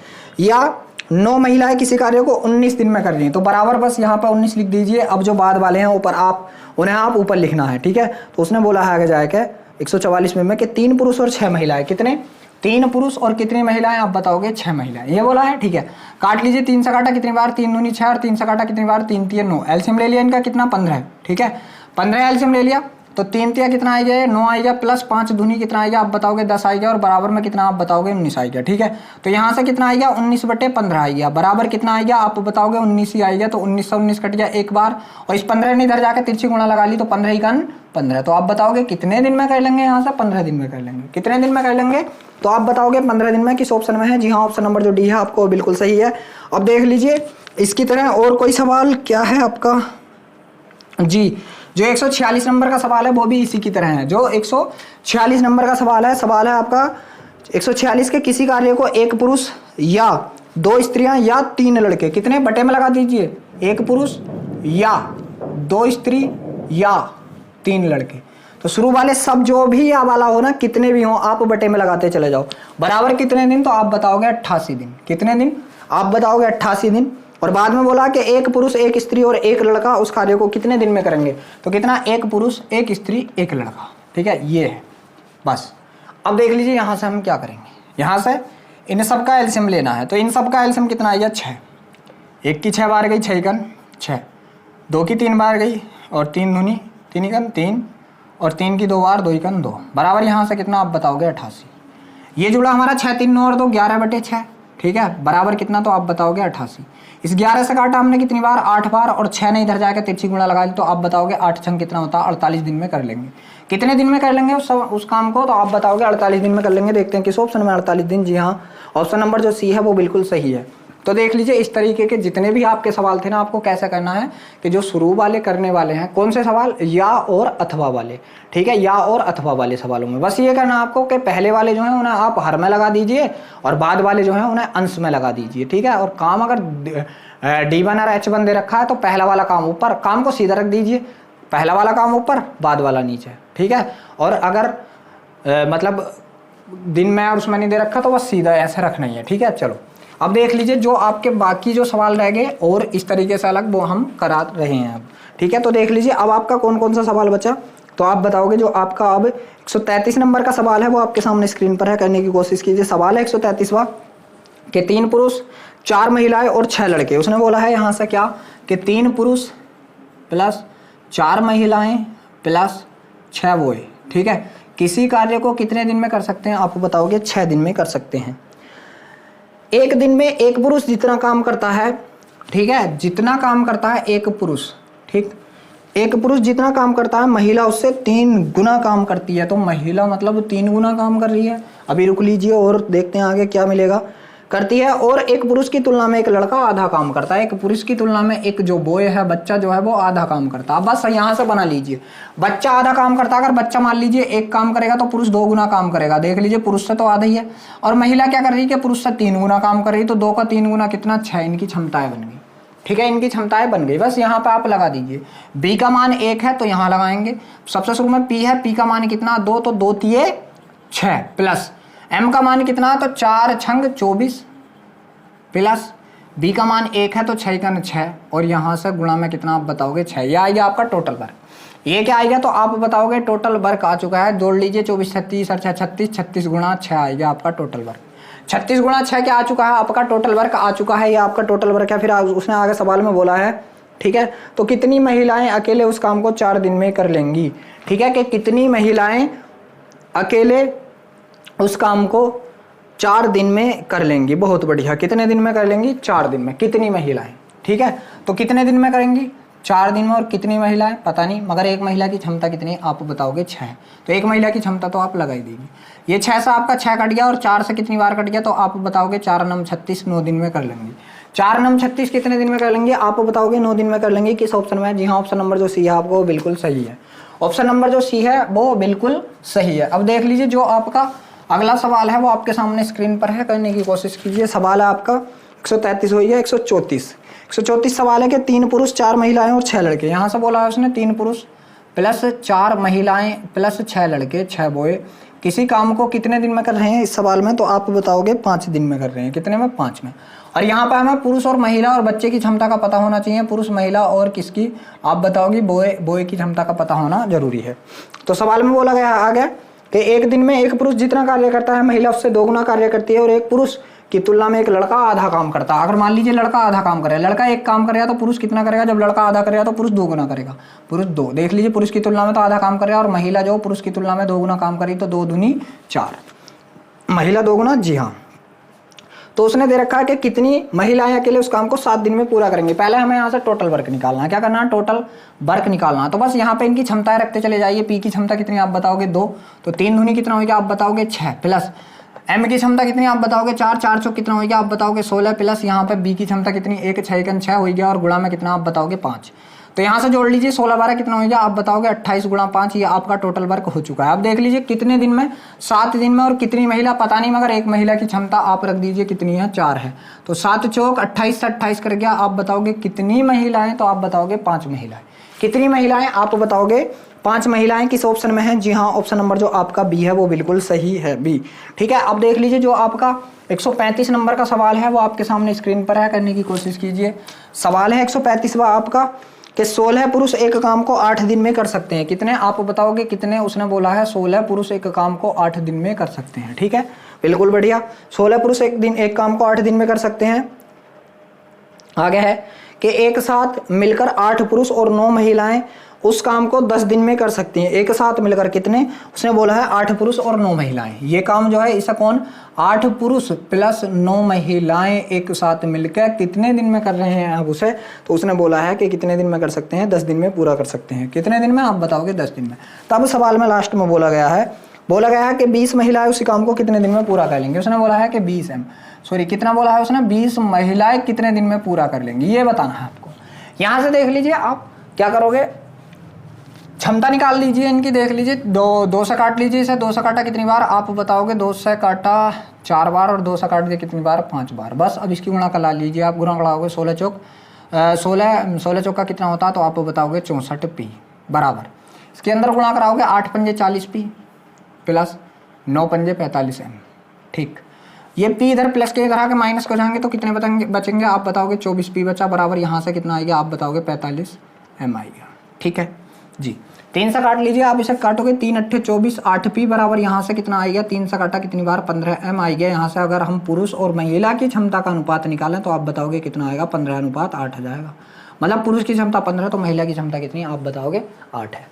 या 9 महिलाएं किसी कार्य को 19 दिन में कर रही हैं, तो बराबर बस यहाँ पर 19 लिख दीजिए। अब जो बाद वाले हैं ऊपर आप उन्हें आप ऊपर लिखना है, ठीक है। तो उसने बोला है आगे जाके 144 में कि 3 पुरुष और 6 महिलाएं, कितने? 3 पुरुष और कितनी महिलाएं, आप बताओगे 6 महिलाएं, ये बोला है, ठीक है। काट लीजिए 3 से काटा कितनी बार, 3 दूनी 6, और 3 से काटा कितनी बार, 3 3 9। एलसीएम ले लिया इनका कितना, 15, ठीक है। 15 एलसीएम ले लिया, तो 3 तिया कितना आएगा, 9 आएगा, प्लस 5 दूनी कितना आएगा आप बताओगे 10 आएगा, और बराबर में कितना आप बताओगे 19 आएगा, ठीक है। तो यहाँ से कितना आएगा 19/15 आएगा, बराबर कितना आएगा आप बताओगे 19 ही आएगा। तो 19 से 19 कट गया एक बार, और इस 15 ने इधर जाकर तिरछी गुणा लगा ली, तो 15 ही कन 15। तो आप बताओगे कितने दिन में कर लेंगे? यहाँ से 15 दिन में कर लेंगे। कितने दिन में कर लेंगे? तो आप बताओगे 15 दिन में। किस ऑप्शन में है? जी हाँ, ऑप्शन नंबर जो डी है आपको बिल्कुल सही है। अब देख लीजिए इसकी तरह और कोई सवाल क्या है आपका? जी, जो 146 नंबर का सवाल है वो भी इसी की तरह है। जो 146 नंबर का सवाल है आपका 146 के किसी कार्य को 1 पुरुष या 2 स्त्रियां या 3 लड़के, कितने? बटे में लगा दीजिए, 1 पुरुष या 2 स्त्री या 3 लड़के। तो शुरू वाले सब जो भी या वाला हो ना, कितने भी हो आप बटे में लगाते चले जाओ। बराबर कितने दिन? तो आप बताओगे 88 दिन। कितने दिन? आप बताओगे 88 दिन। और बाद में बोला कि 1 पुरुष 1 स्त्री और 1 लड़का उस कार्य को कितने दिन में करेंगे, तो कितना? 1 पुरुष 1 स्त्री 1 लड़का, ठीक है, ये है बस। अब देख लीजिए यहाँ से हम क्या करेंगे, यहाँ से इन सब का एलसीएम लेना है। तो इन सब का एलसीएम कितना आएगा? 6। 1 की 6 बार गई 6 कन 6, 2 की 3 बार गई, और 3 दूनी 3 कन 3, और 3 की 2 बार 2 कन 2, बराबर यहाँ से कितना आप बताओगे 88। ये जुड़ा हमारा 6 3 9 और 2 11/6, ठीक है, बराबर कितना? तो आप बताओगे 88। इस 11 से काटा हमने कितनी बार? 8 बार, और 6 ने इधर जाकर तिरछी गुणा लगा दी, तो आप बताओगे 8 छंग कितना होता है? 48 दिन में कर लेंगे। कितने दिन में कर लेंगे उस काम को? तो आप बताओगे 48 दिन में कर लेंगे। देखते हैं किस ऑप्शन में 48 दिन। जी हाँ, ऑप्शन नंबर जो सी है वो बिल्कुल सही है। तो देख लीजिए इस तरीके के जितने भी आपके सवाल थे ना, आपको कैसे करना है कि जो शुरू वाले करने वाले हैं, कौन से सवाल? या और अथवा वाले, ठीक है, या और अथवा वाले सवालों में बस ये करना आपको कि पहले वाले जो हैं उन्हें आप हर में लगा दीजिए, और बाद वाले जो हैं उन्हें अंश में लगा दीजिए, ठीक है। और काम अगर D1 और H1 दे रखा है तो पहला वाला काम ऊपर, काम को सीधा रख दीजिए, पहला वाला काम ऊपर बाद वाला नीचे, ठीक है। और अगर मतलब दिन में और उसमें नहीं दे रखा तो बस सीधा ऐसे रखना ही है, ठीक है। चलो अब देख लीजिए जो आपके बाकी जो सवाल रह गए और इस तरीके से अलग वो हम करा रहे हैं अब, ठीक है। तो देख लीजिए अब आपका कौन कौन सा सवाल बचा, तो आप बताओगे। जो आपका अब 133 नंबर का सवाल है वो आपके सामने स्क्रीन पर है, करने की कोशिश कीजिए। सवाल है 133वां कि 3 पुरुष 4 महिलाएं और 6 लड़के। उसने बोला है यहाँ से क्या कि 3 पुरुष प्लस 4 महिलाएं प्लस 6 वो, ठीक है, किसी कार्य को कितने दिन में कर सकते हैं? आप बताओगे 6 दिन में कर सकते हैं। एक दिन में एक पुरुष जितना काम करता है, ठीक है, जितना काम करता है एक पुरुष, ठीक, एक पुरुष जितना काम करता है महिला उससे 3 गुना काम करती है। तो महिला मतलब 3 गुना काम कर रही है। अभी रुक लीजिए और देखते हैं आगे क्या मिलेगा। करती है और एक पुरुष की तुलना में एक लड़का आधा काम करता है। एक पुरुष की तुलना में एक जो बॉय है, बच्चा जो है वो आधा काम करता है। बस यहाँ से बना लीजिए, बच्चा आधा काम करता है। अगर बच्चा मान लीजिए एक काम करेगा तो पुरुष 2 गुना काम करेगा। देख लीजिए पुरुष से तो आधा ही है। और महिला क्या कर रही है, पुरुष से 3 गुना काम कर रही है। तो 2 का 3 गुना कितना, 6 इनकी क्षमताएं बन गई। ठीक है, इनकी क्षमताएं बन गई। बस यहाँ पे आप लगा दीजिए। बी का मान 1 है तो यहाँ लगाएंगे। सबसे शुरू में पी है, पी का मान कितना 2, तो 2 तिये 6 प्लस एम का मान कितना, तो 4 छंग 24 प्लस बी का मान 1 है तो 6 का 6 और यहाँ से गुणा में कितना आप बताओगे 6। यह आएगा आपका टोटल वर्क। ये क्या आएगा तो आप बताओगे टोटल वर्क आ चुका है। जोड़ लीजिए 24 36 और 6 36, 36 गुणा 6 आएगा आपका टोटल वर्क। 36 गुणा 6 क्या आ चुका है, आपका टोटल वर्क आ चुका है। ये आपका टोटल वर्क है। फिर उसने आगे सवाल में बोला है, ठीक है, तो कितनी महिलाएं अकेले उस काम को 4 दिन में कर लेंगी। ठीक है, कि कितनी महिलाएं अकेले उस काम को 4 दिन में कर लेंगी। बहुत बढ़िया, कितने दिन में कर लेंगी, 4 दिन में। कितनी महिलाएं, ठीक है, तो कितने दिन में करेंगी, 4 दिन में। और कितनी महिलाएं पता नहीं, मगर एक महिला की क्षमता कितनी आप बताओगे 6। तो एक महिला की क्षमता तो आप लगा ही देंगे। ये 6 से आपका 6 कट गया और 4 से कितनी बार कट गया, तो आप बताओगे 4 9 36, 9 दिन में कर लेंगे। 4 9 36 कितने दिन में कर लेंगे, आप बताओगे 9 दिन में कर लेंगे। किस ऑप्शन में, जी हाँ, ऑप्शन नंबर जो सी है आपको वो बिल्कुल सही है। ऑप्शन नंबर जो सी है वो बिल्कुल सही है। अब देख लीजिए जो आपका अगला सवाल है वो आपके सामने स्क्रीन पर है, करने की कोशिश कीजिए। सवाल है आपका 133 हो गया 134 सवाल है कि 3 पुरुष 4 महिलाएं और 6 लड़के। यहाँ से बोला है उसने 3 पुरुष प्लस 4 महिलाएं प्लस 6 लड़के 6 बॉय किसी काम को कितने दिन में कर रहे हैं। इस सवाल में तो आप बताओगे 5 दिन में कर रहे हैं। कितने में, 5 में। और यहाँ पर हमें पुरुष और महिला और बच्चे की क्षमता का पता होना चाहिए। पुरुष, महिला और किसकी आप बताओगे, बॉय की क्षमता का पता होना जरूरी है। तो सवाल में बोला गया आगे कि एक दिन में एक पुरुष जितना कार्य करता है महिला उससे 2 गुना कार्य करती है और एक पुरुष की तुलना में एक लड़का आधा काम करता है। अगर मान लीजिए लड़का आधा काम करे, लड़का एक काम करेगा तो पुरुष कितना करेगा, जब लड़का आधा करेगा तो पुरुष 2 गुना करेगा। पुरुष 2, देख लीजिए पुरुष की तुलना में तो आधा काम करेगा और महिला जो पुरुष की तुलना में 2 गुना काम करी तो 2 दूनी 4, महिला 2 गुना, जी हाँ। तो उसने दे रखा है कि कितनी महिलाएं अकेले उस काम को 7 दिन में पूरा करेंगे। पहले हमें यहाँ से टोटल वर्क निकालना है। क्या करना है, टोटल वर्क निकालना है। तो बस यहाँ पे इनकी क्षमताएं रखते चले जाइए। पी की क्षमता कितनी आप बताओगे 2, तो 3 दूनी कितना होगा आप बताओगे 6 प्लस एम की क्षमता कितनी आप बताओगे 4, 4 चौक कितना होगा आप बताओगे 16 प्लस यहाँ पे बी की क्षमता कितनी 1 6 1 6 हो गया और गुणा में कितना आप बताओगे 5। तो यहाँ से जोड़ लीजिए 16 12 कितना हो गया आप बताओगे 28 गुणा 5। ये आपका टोटल वर्क हो चुका है। अब देख लीजिए कितने दिन में, 7 दिन में। और कितनी महिला पता नहीं, मगर एक महिला की क्षमता आप रख दीजिए कितनी है, 4 है। तो 7 चौक 28 से 28 कर गया। आप बताओगे कितनी महिलाएं, तो आप बताओगे 5 महिलाएं। कितनी महिलाएं आप बताओगे 5 महिलाएं। किस ऑप्शन में है, जी हाँ, ऑप्शन नंबर जो आपका बी है वो बिल्कुल सही है, बी। ठीक है, अब देख लीजिए जो आपका 135 नंबर का सवाल है वो आपके सामने स्क्रीन पर है, करने की कोशिश कीजिए। सवाल है 135वां आपका कि 16 पुरुष एक काम को 8 दिन में कर सकते हैं। कितने आप बताओगे कितने, उसने बोला है 16 पुरुष एक काम को 8 दिन में कर सकते हैं। ठीक है, बिल्कुल बढ़िया। 16 पुरुष एक काम को 8 दिन में कर सकते हैं। आगे है कि एक साथ मिलकर 8 पुरुष और 9 महिलाएं उस काम को 10 दिन में कर सकती हैं। एक साथ मिलकर कितने, उसने बोला है 8 पुरुष और 9 महिलाएं। ये काम जो है इसे कौन, 8 पुरुष प्लस 9 महिलाएं एक साथ मिलकर कितने दिन में कर रहे हैं अब उसे, तो उसने बोला है कि कितने दिन में कर सकते हैं, 10 दिन में पूरा कर सकते हैं। कितने दिन में आप बताओगे 10 दिन में। तब सवाल में लास्ट में बोला गया है कि 20 महिलाएं उसी काम को कितने दिन में पूरा कर लेंगे। उसने बोला है कि 20 कितना बोला है उसने, 20 महिलाएं कितने दिन में पूरा कर लेंगी, ये बताना है आपको। यहां से देख लीजिए आप क्या करोगे, क्षमता निकाल लीजिए इनकी। देख लीजिए 2 से काट लीजिए इसे। 2 से काटा कितनी बार आप बताओगे, 2 से काटा 4 बार और 2 से काट दिया कितनी बार, 5 बार। बस अब इसकी गुणा करा लीजिए आप। गुणा कराओगे 16 चौक का कितना होता है, तो आप बताओगे 64 पी बराबर। इसके अंदर गुणा कराओगे 8 पंजे 40 पी प्लस 9 पंजे 45 एम। ठीक, ये पी इधर प्लस के इधर आके माइनस हो जाएंगे तो कितने बचेंगे आप बताओगे 24 पी बचा बराबर। यहाँ से कितना आएगा आप बताओगे 45 एम आएगा। ठीक है जी, 3 से काट लीजिए आप। इसे काटोगे 3 8 24 8 पी बराबर। यहाँ से कितना आएगा, 3 से काटा कितनी बार 15 एम आएगा। यहाँ से अगर हम पुरुष और महिला की क्षमता का अनुपात निकालें तो आप बताओगे कितना आएगा, 15:8 आ जाएगा। मतलब पुरुष की क्षमता 15 तो महिला की क्षमता कितनी आप बताओगे 8 है।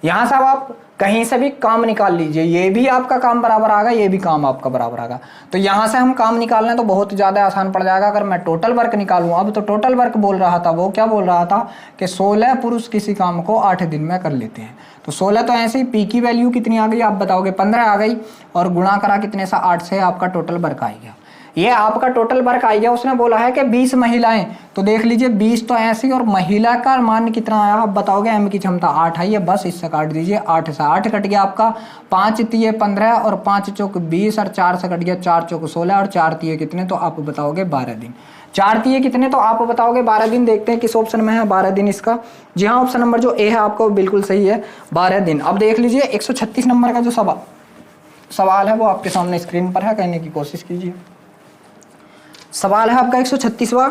यहाँ से अब आप कहीं से भी काम निकाल लीजिए, ये भी आपका काम बराबर आएगा, ये भी काम आपका बराबर आएगा। तो यहाँ से हम काम निकालना तो बहुत ज़्यादा आसान पड़ जाएगा। अगर मैं टोटल वर्क निकालूँ, अब तो टोटल वर्क बोल रहा था, वो क्या बोल रहा था कि 16 पुरुष किसी काम को 8 दिन में कर लेते हैं। तो 16 तो ऐसे ही, पी की वैल्यू कितनी आ गई आप बताओगे 15 आ गई और गुणा करा कितने से 8 से आपका टोटल वर्क आ गया। ये आपका टोटल वर्क आ गया। उसने बोला है कि 20 महिलाएं, तो देख लीजिए 20 तो ऐसी, और महिला का मान कितना आया आप बताओगे। एम की क्षमता 8 आई है, बस इससे काट दीजिए। 8 से 8 कट गया आपका, 5 तिये 15 और 5 चौक 20 और 4 से कट गया 4 चौक 16 और 4 तिये कितने, तो आप बताओगे 12 दिन। 4 तिये कितने, तो आप बताओगे 12 दिन। देखते हैं किस ऑप्शन में है 12 दिन इसका। जी हाँ, ऑप्शन नंबर जो ए है आपको बिल्कुल सही है, 12 दिन। अब देख लीजिए 136 नंबर का जो सवाल है वो आपके सामने स्क्रीन पर है, कहने की कोशिश कीजिए। सवाल है आपका 136वां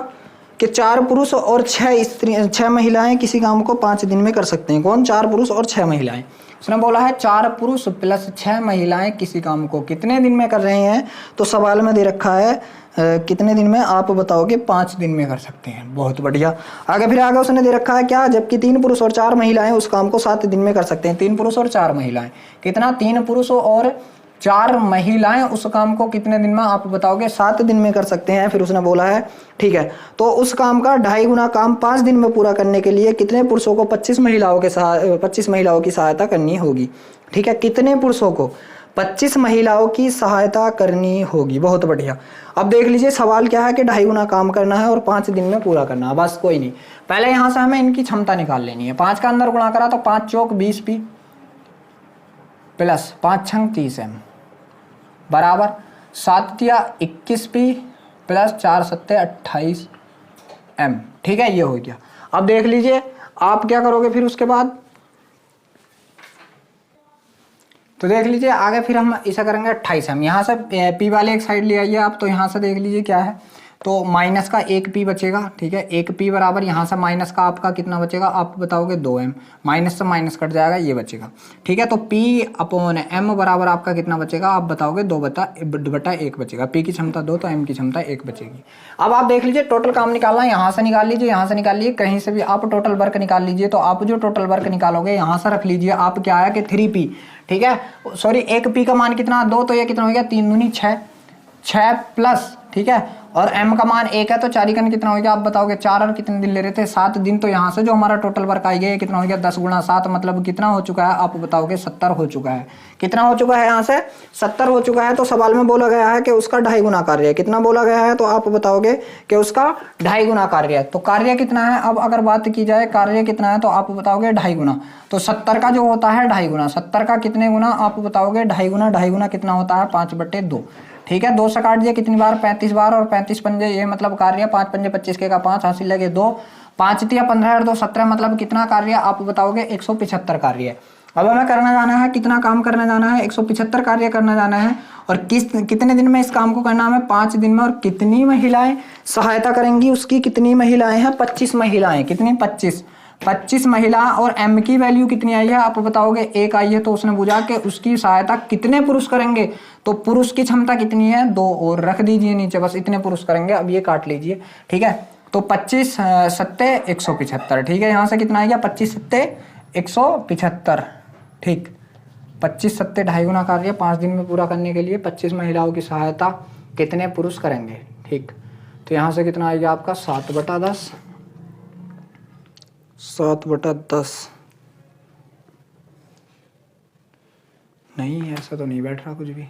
कि 4 पुरुष और 6 महिलाएं किसी काम को 5 दिन में कर सकते हैं। कौन? 4 पुरुष और 6 महिलाएं। उसने बोला है 4 पुरुष प्लस 6 महिलाएं किसी काम को कितने दिन में कर रहे हैं, तो सवाल में दे रखा है कितने दिन में, आप बताओगे 5 दिन में कर सकते हैं। बहुत बढ़िया। आगे उसने दे रखा है क्या, जबकि 3 पुरुष और 4 महिलाएं उस काम को 7 दिन में कर सकते हैं। 3 पुरुष और 4 महिलाएं कितना, 3 पुरुष और 4 महिलाएं उस काम को कितने दिन में, आप बताओगे 7 दिन में कर सकते हैं। फिर उसने बोला है ठीक है, तो उस काम का 2.5 गुना काम 5 दिन में पूरा करने के लिए कितने पुरुषों को 25 महिलाओं की सहायता करनी होगी। ठीक है, कितने पुरुषों को 25 महिलाओं की सहायता करनी होगी। बहुत बढ़िया। अब देख लीजिए सवाल क्या है कि 2.5 गुना काम करना है और 5 दिन में पूरा करना है। बस कोई नहीं, पहले यहां से हमें इनकी क्षमता निकाल लेनी है। 5 का अंदर गुणा करा तो 5 चौक 20 पी प्लस 5 छंग 30 एम बराबर 7 तिया 21 पी प्लस 4 सत्ते 28 एम। ठीक है, ये हो गया। अब देख लीजिए आप क्या करोगे फिर उसके बाद, तो देख लीजिए आगे फिर हम ऐसा करेंगे 28 एम। यहाँ से पी वाले एक साइड ले आइए आप, तो यहाँ से देख लीजिए क्या है, तो माइनस का 1 पी बचेगा। ठीक है, 1 पी बराबर यहाँ से माइनस का आपका कितना बचेगा, आप बताओगे 2 एम। माइनस से माइनस कट जाएगा, ये बचेगा। ठीक है, तो पी अपॉन एम बराबर आपका कितना बचेगा, आप बताओगे 2/1 बचेगा। पी की क्षमता 2 तो एम की क्षमता 1 बचेगी। अब आप देख लीजिए टोटल काम निकालना है, यहाँ से निकाल लीजिए, यहाँ से निकाल लीजिए, कहीं से भी आप टोटल वर्क निकाल लीजिए। तो आप जो टोटल वर्क निकालोगे यहाँ से रख लीजिए आप, क्या आया कि 3p। ठीक है, सॉरी 1 पी का मान कितना 2, तो ये कितना हो गया 3 दूनी 6 प्लस, ठीक है, और m का मान 1 है तो 4 का कितना हो गया, आप बताओगे 4 और कितने दिन ले रहे थे 7 दिन। तो यहाँ से जो हमारा टोटल वर्क आ गया कितना हो गया 10 गुणा 7, मतलब कितना हो चुका है, आप बताओगे 70 हो चुका है। कितना हो चुका है, यहाँ से 70 हो चुका है। तो सवाल में बोला गया है कि उसका 2.5 गुना कार्य है। कितना बोला गया है, तो आप बताओगे कि उसका 2.5 गुना कार्य है। तो कार्य कितना है, अब अगर बात की जाए कार्य कितना है, तो आप बताओगे 2.5 गुना। तो 70 का जो होता है 2.5 गुना, 70 का कितने गुना, आप बताओगे 2.5 गुना। 2.5 गुना कितना होता है 5/2। ठीक है, 2 से काट दिया कितनी बार 35 बार, और 35 पंजे ये मतलब कार्य 5 पंजे 25 के का 5 हासिल लगे 2, 5 तिया 15 और 2 17, मतलब कितना कार्य, आप बताओगे 175 कार्य है। अब हमें करना जाना है, कितना काम करने जाना है, 175 कार्य करना जाना है। और कितने दिन में इस काम को करना है, 5 दिन में। और कितनी महिलाएं सहायता करेंगी उसकी, कितनी महिलाएं हैं, 25 महिलाएं। कितनी, 25 महिला। और m की वैल्यू कितनी आई है, आप बताओगे 1 आई है। तो उसने पूछा कि उसकी सहायता कितने पुरुष करेंगे, तो पुरुष की क्षमता कितनी है 2, और रख दीजिए नीचे, बस इतने पुरुष करेंगे। अब ये काट लीजिए। ठीक है, तो 25 सत्ते 175। ठीक है, यहाँ से कितना आ गया 25 सत्ते 175। ठीक, 25 सत्ते 2.5 गुना कार्य 5 दिन में पूरा करने के लिए 25 महिलाओं की सहायता कितने पुरुष करेंगे। ठीक, तो यहाँ से कितना आएगा आपका 7/10। 7/10 नहीं, ऐसा तो नहीं बैठ रहा कुछ भी।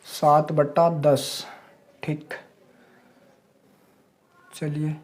7/10। ठीक, चलिए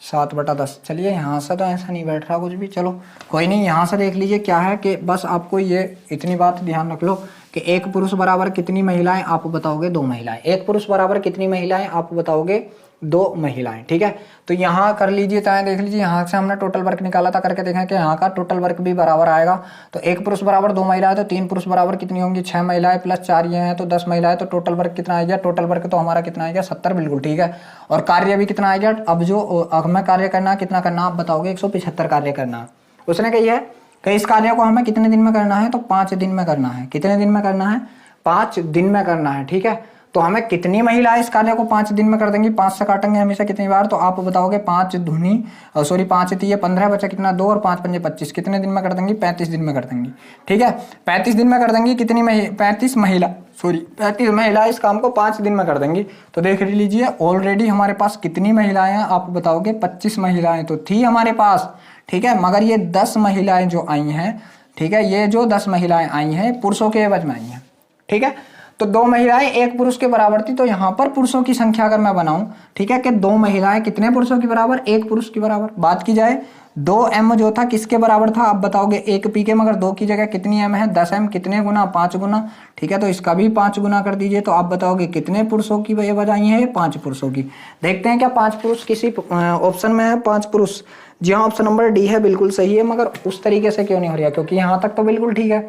7/10। चलिए यहाँ से तो ऐसा नहीं बैठ रहा कुछ भी, चलो कोई नहीं। यहाँ से देख लीजिए क्या है कि बस आपको ये इतनी बात ध्यान रख लो कि 1 पुरुष बराबर कितनी महिलाएं, आप बताओगे 2 महिलाएं। 1 पुरुष बराबर कितनी महिलाएं, आप बताओगे 2 महिलाएं। ठीक है, तो यहाँ कर लीजिए, चाहे देख लीजिए, यहाँ से हमने टोटल वर्क निकाला था, करके देखें कि यहाँ का टोटल वर्क भी बराबर आएगा। तो 1 पुरुष बराबर 2 महिलाएं, तो 3 पुरुष बराबर कितनी होंगी 6 महिलाएं प्लस 4 ये हैं, तो 10 महिलाएं। तो टोटल वर्क कितना आएगा, टोटल वर्क तो हमारा कितना आएगा 70, बिल्कुल ठीक है। और कार्य भी कितना आएगा, अब जो हमें कार्य करना कितना करना, आप बताओगे 175 कार्य करना। उसने कही है कि इस कार्य को हमें कितने दिन में करना है, तो 5 दिन में करना है। कितने दिन में करना है, 5 दिन में करना है। ठीक है, तो हमें कितनी महिलाएं इस कार्य को 5 दिन में कर देंगी, 5 से काटेंगे हमेशा कितनी बार, तो आप बताओगे 5 तिये 15 बचा कितना 2, और 5 पंजे 25, कितने दिन में कर देंगी 35 दिन में कर देंगी। ठीक है, 35 दिन में कर देंगी। कितनी 35 महिला इस काम को 5 दिन में कर देंगी। तो देख लीजिए ऑलरेडी हमारे पास कितनी महिलाएं हैं, आप बताओगे 25 महिलाएं तो थी हमारे पास। ठीक है, मगर ये 10 महिलाएं जो आई हैं, ठीक है, ये जो 10 महिलाएं आई हैं पुरुषों के एवज में आई हैं। ठीक है, तो 2 महिलाएं 1 पुरुष के बराबर थी, तो यहाँ पर पुरुषों की संख्या अगर मैं बनाऊं, ठीक है, कि 2 महिलाएं कितने पुरुषों की बराबर, 1 पुरुष की बराबर। बात की जाए 2m जो था किसके बराबर था, आप बताओगे 1 p के, मगर 2 की जगह कितनी m है, 10m, कितने गुना, 5 गुना, ठीक है, तो इसका भी 5 गुना कर दीजिए। तो आप बताओगे कितने पुरुषों की ये बजाई है, 5 पुरुषों की। देखते हैं क्या 5 पुरुष किसी ऑप्शन में है, 5 पुरुष। जी हाँ, ऑप्शन नंबर डी है, बिल्कुल सही है, मगर उस तरीके से क्यों नहीं हो रहा, क्योंकि यहाँ तक तो बिल्कुल ठीक है,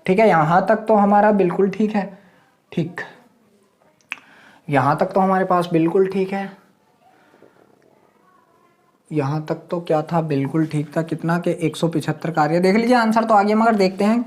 ठीक है, यहाँ तक तो हमारा बिल्कुल ठीक है, ठीक, यहाँ तक तो हमारे पास बिल्कुल ठीक है, यहाँ तक तो क्या था, बिल्कुल ठीक था। कितना के 175 कार्य, देख लीजिए आंसर तो आ गया, मगर देखते हैं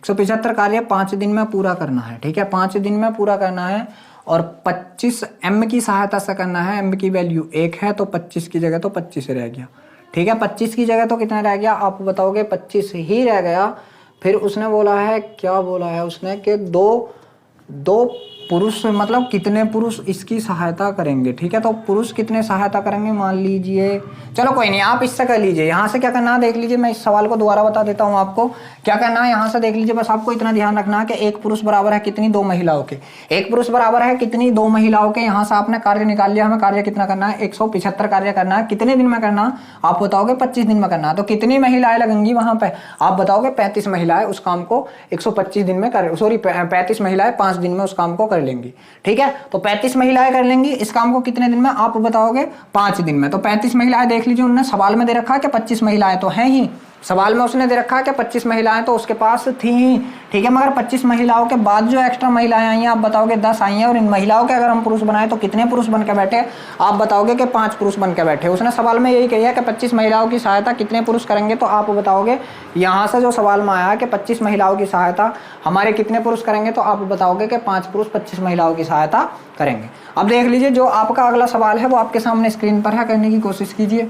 175 कार्य 5 दिन में पूरा करना है, ठीक है, 5 दिन में पूरा करना है और 25 m की सहायता से करना है। m की वैल्यू 1 है, तो 25 की जगह तो 25 रह गया, ठीक है, 25 की जगह तो कितना रह गया, आप बताओगे 25 ही रह गया। फिर उसने बोला है, क्या बोला है उसने, कि दो पुरुष, मतलब कितने पुरुष इसकी सहायता करेंगे, ठीक है, तो पुरुष कितने सहायता करेंगे, मान लीजिए, चलो कोई नहीं, आप इससे कर लीजिए। यहाँ से क्या करना है देख लीजिए, मैं इस सवाल को दोबारा बता देता हूँ आपको क्या करना है। यहाँ से देख लीजिए, बस आपको इतना ध्यान रखना है कि 1 पुरुष बराबर है कितनी, 2 महिलाओं के। 1 पुरुष बराबर है कितनी, 2 महिलाओं के। यहाँ से आपने कार्य निकाल लिया, हमें कार्य कितना करना है, 175 कार्य करना है। कितने दिन में करना, आप बताओगे 25 दिन में करना है। तो कितनी महिलाएं लगेंगी वहां पे, आप बताओगे 35 महिलाएं उस काम को 125 दिन में कर, सॉरी 35 महिलाएं 5 दिन में उस काम को कर लेंगी, ठीक है। तो 35 महिलाएं कर लेंगी इस काम को कितने दिन में, आप बताओगे 5 दिन में। तो 35 महिलाएं देख लीजिए, उन्होंने सवाल में दे रखा है कि 25 महिलाएं तो हैं ही, सवाल में उसने दे रखा है कि 25 महिलाएं तो उसके पास थी ही, ठीक है, मगर 25 महिलाओं के बाद जो एक्स्ट्रा महिलाएं आई हैं, आप बताओगे 10 आई हैं, और इन महिलाओं के अगर हम पुरुष बनाए तो कितने पुरुष बन के बैठे, आप बताओगे कि 5 पुरुष बन के बैठे। उसने सवाल में यही कहा कि 25 महिलाओं की सहायता कितने पुरुष करेंगे, तो आप बताओगे यहाँ से जो सवाल में आया कि 25 महिलाओं की सहायता हमारे कितने पुरुष करेंगे, तो आप बताओगे कि 5 पुरुष 25 महिलाओं की सहायता करेंगे। अब देख लीजिए, जो आपका अगला सवाल है वो आपके सामने स्क्रीन पर है, करने की कोशिश कीजिए।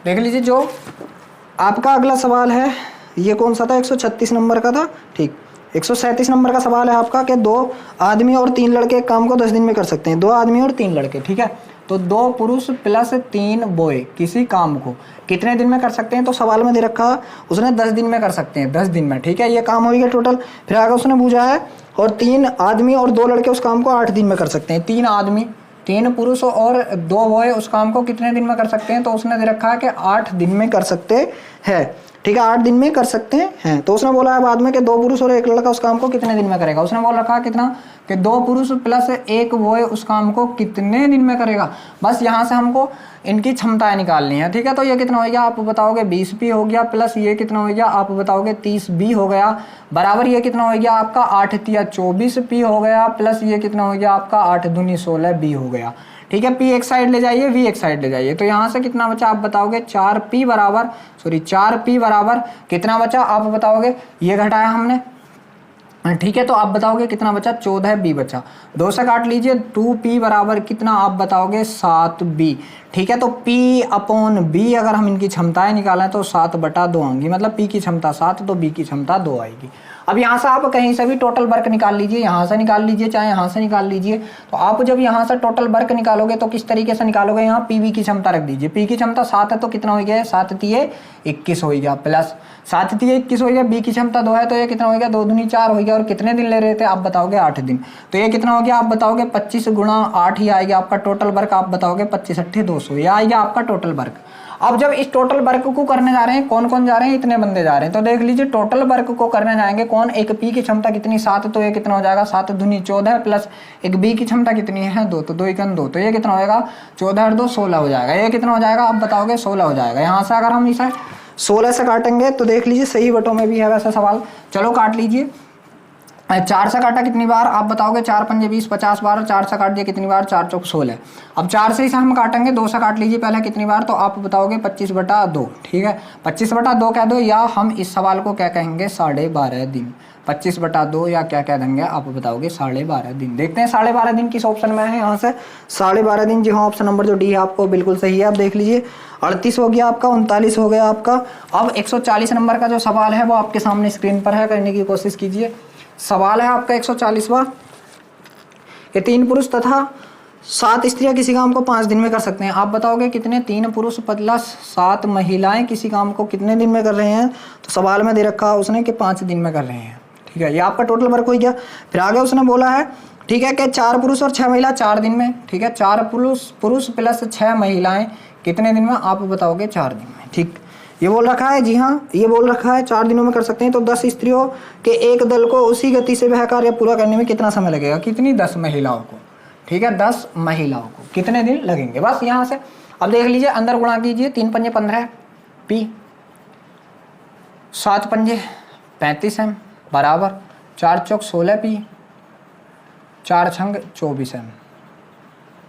देख लीजिए, जो आपका अगला सवाल है ये कौन सा था, 136 नंबर का था, ठीक। 137 नंबर का सवाल है आपका कि 2 आदमी और 3 लड़के एक काम को 10 दिन में कर सकते हैं। 2 आदमी और 3 लड़के, ठीक है, तो 2 पुरुष प्लस 3 बॉय किसी काम को कितने दिन में कर सकते हैं, तो सवाल में दे रखा उसने 10 दिन में कर सकते हैं, 10 दिन में, ठीक है, ये काम हो गया टोटल। फिर आगे उसने पूछा है और 3 आदमी और 2 लड़के उस काम को 8 दिन में कर सकते हैं। 3 आदमी, 3 पुरुष और 2 बॉय उस काम को कितने दिन में कर सकते हैं, तो उसने दे रखा है कि 8 दिन में कर सकते हैं, ठीक है, 8 दिन में कर सकते हैं। तो उसने बोला है बाद में कि 2 पुरुष और 1 लड़का उस काम को कितने दिन में करेगा। उसने बोल रखा है कितना, कि 2 पुरुष प्लस 1 बॉय उस काम को कितने दिन में करेगा। बस यहाँ से हमको इनकी क्षमताएं निकालनी है, ठीक है। तो ये कितना हो गया, आप बताओगे 20 पी हो गया, प्लस ये कितना हो गया, आप बताओगे 30 बी हो गया, बराबर ये कितना हो गया आपका 8 तिया 24 पी हो गया, प्लस ये कितना हो गया आपका 8 दूनी 16 बी हो गया, ठीक है। पी एक साइड ले जाइए, वी एक साइड ले जाइए, तो यहाँ से कितना बचा, आप बताओगे 4p बराबर, सॉरी 4p बराबर कितना बचा, आप बताओगे, ये घटाया हमने, ठीक है, तो आप बताओगे कितना बचा, 14b बचा। 2 से काट लीजिए, 2p बराबर कितना, आप बताओगे 7b, ठीक है। तो p अपॉन b अगर हम इनकी क्षमताएं निकालें तो 7/2 आएंगी, मतलब p की क्षमता 7 तो b की क्षमता 2 आएगी। अब यहाँ से आप कहीं से भी टोटल वर्क निकाल लीजिए, यहाँ से निकाल लीजिए चाहे यहाँ से निकाल लीजिए। तो आप जब यहाँ से टोटल वर्क निकालोगे तो किस तरीके से निकालोगे, यहाँ पी वी की क्षमता रख दीजिए, पी की क्षमता 7 है तो कितना हो गया, 7 तिये 21 हो गया, प्लस 7 तिये 21 हो गया, बी की क्षमता 2 है तो ये कितना हो गया, 2 दूनी 4 हो गया, और कितने दिन ले रहे थे, आप बताओगे 8 दिन, तो ये कितना हो गया, आप बताओगे 25 गुणा 8 ही आएगा आपका टोटल वर्क, आप बताओगे 25 8 200, ये आएगा आपका टोटल वर्क। अब जब इस टोटल वर्क को करने जा रहे हैं, कौन कौन जा रहे हैं, इतने बंदे जा रहे हैं, तो देख लीजिए टोटल वर्क को करने जाएंगे कौन, एक पी की क्षमता कितनी 7, तो ये कितना हो जाएगा 7 दूनी 14, प्लस एक बी की क्षमता कितनी है 2, तो 2 1 2, तो ये कितना होगा 14 और 2 16 हो जाएगा, ये कितना हो जाएगा आप बताओगे 16 हो जाएगा। यहाँ से अगर हम इसे 16 से काटेंगे तो देख लीजिए सही बटों में भी है वैसा सवाल, चलो काट लीजिए। 4 से काटा कितनी बार, आप बताओगे 4 पंजे 20 50 बार, 4 से काट दिया कितनी बार, 4 चौक 16। अब 4 से इसे हम काटेंगे, 2 से काट लीजिए पहले कितनी बार, तो आप बताओगे 25/2, ठीक है, 25/2 कह दो, या हम इस सवाल को क्या कहेंगे 12.5 दिन, 25/2 या क्या कह देंगे, आप बताओगे 12.5 दिन। देखते हैं 12.5 दिन किस ऑप्शन में है, यहाँ से 12.5 दिन, जी हाँ ऑप्शन नंबर जो डी है आपको बिल्कुल सही है। आप देख लीजिए 38 हो गया आपका, 39 हो गया आपका। अब 140 नंबर का जो सवाल है वो आपके सामने स्क्रीन पर है, करने की कोशिश कीजिए। सवाल है आपका 140वां कि 3 पुरुष तथा 7 स्त्रियां किसी काम को 5 दिन में कर सकते हैं। आप बताओगे कितने, 3 पुरुष प्लस 7 महिलाएं किसी काम को कितने दिन में कर रहे हैं, तो सवाल में दे रखा उसने कि 5 दिन में कर रहे हैं, ठीक है, ये आपका टोटल वर्क हो गया। फिर आगे उसने बोला है, ठीक है, कि 4 पुरुष और 6 महिला 4 दिन में, ठीक है, 4 पुरुष प्लस 6 महिलाएं कितने दिन में, आप बताओगे 4 दिन में। ठीक, ये बोल रखा है, जी हाँ, ये बोल रखा है 4 दिनों में कर सकते हैं। तो 10 स्त्रियों के एक दल को उसी गति से वह कार्य पूरा करने में कितना समय लगेगा, कितनी, 10 महिलाओं को, ठीक है, 10 महिलाओं को कितने दिन लगेंगे, बस यहाँ से। अब देख लीजिए, अंदर गुणा कीजिए, 3 पंजे 15 पी, 7 पंजे 35 एम बराबर 4 चौक 16 पी, 4 छंग 24 एम।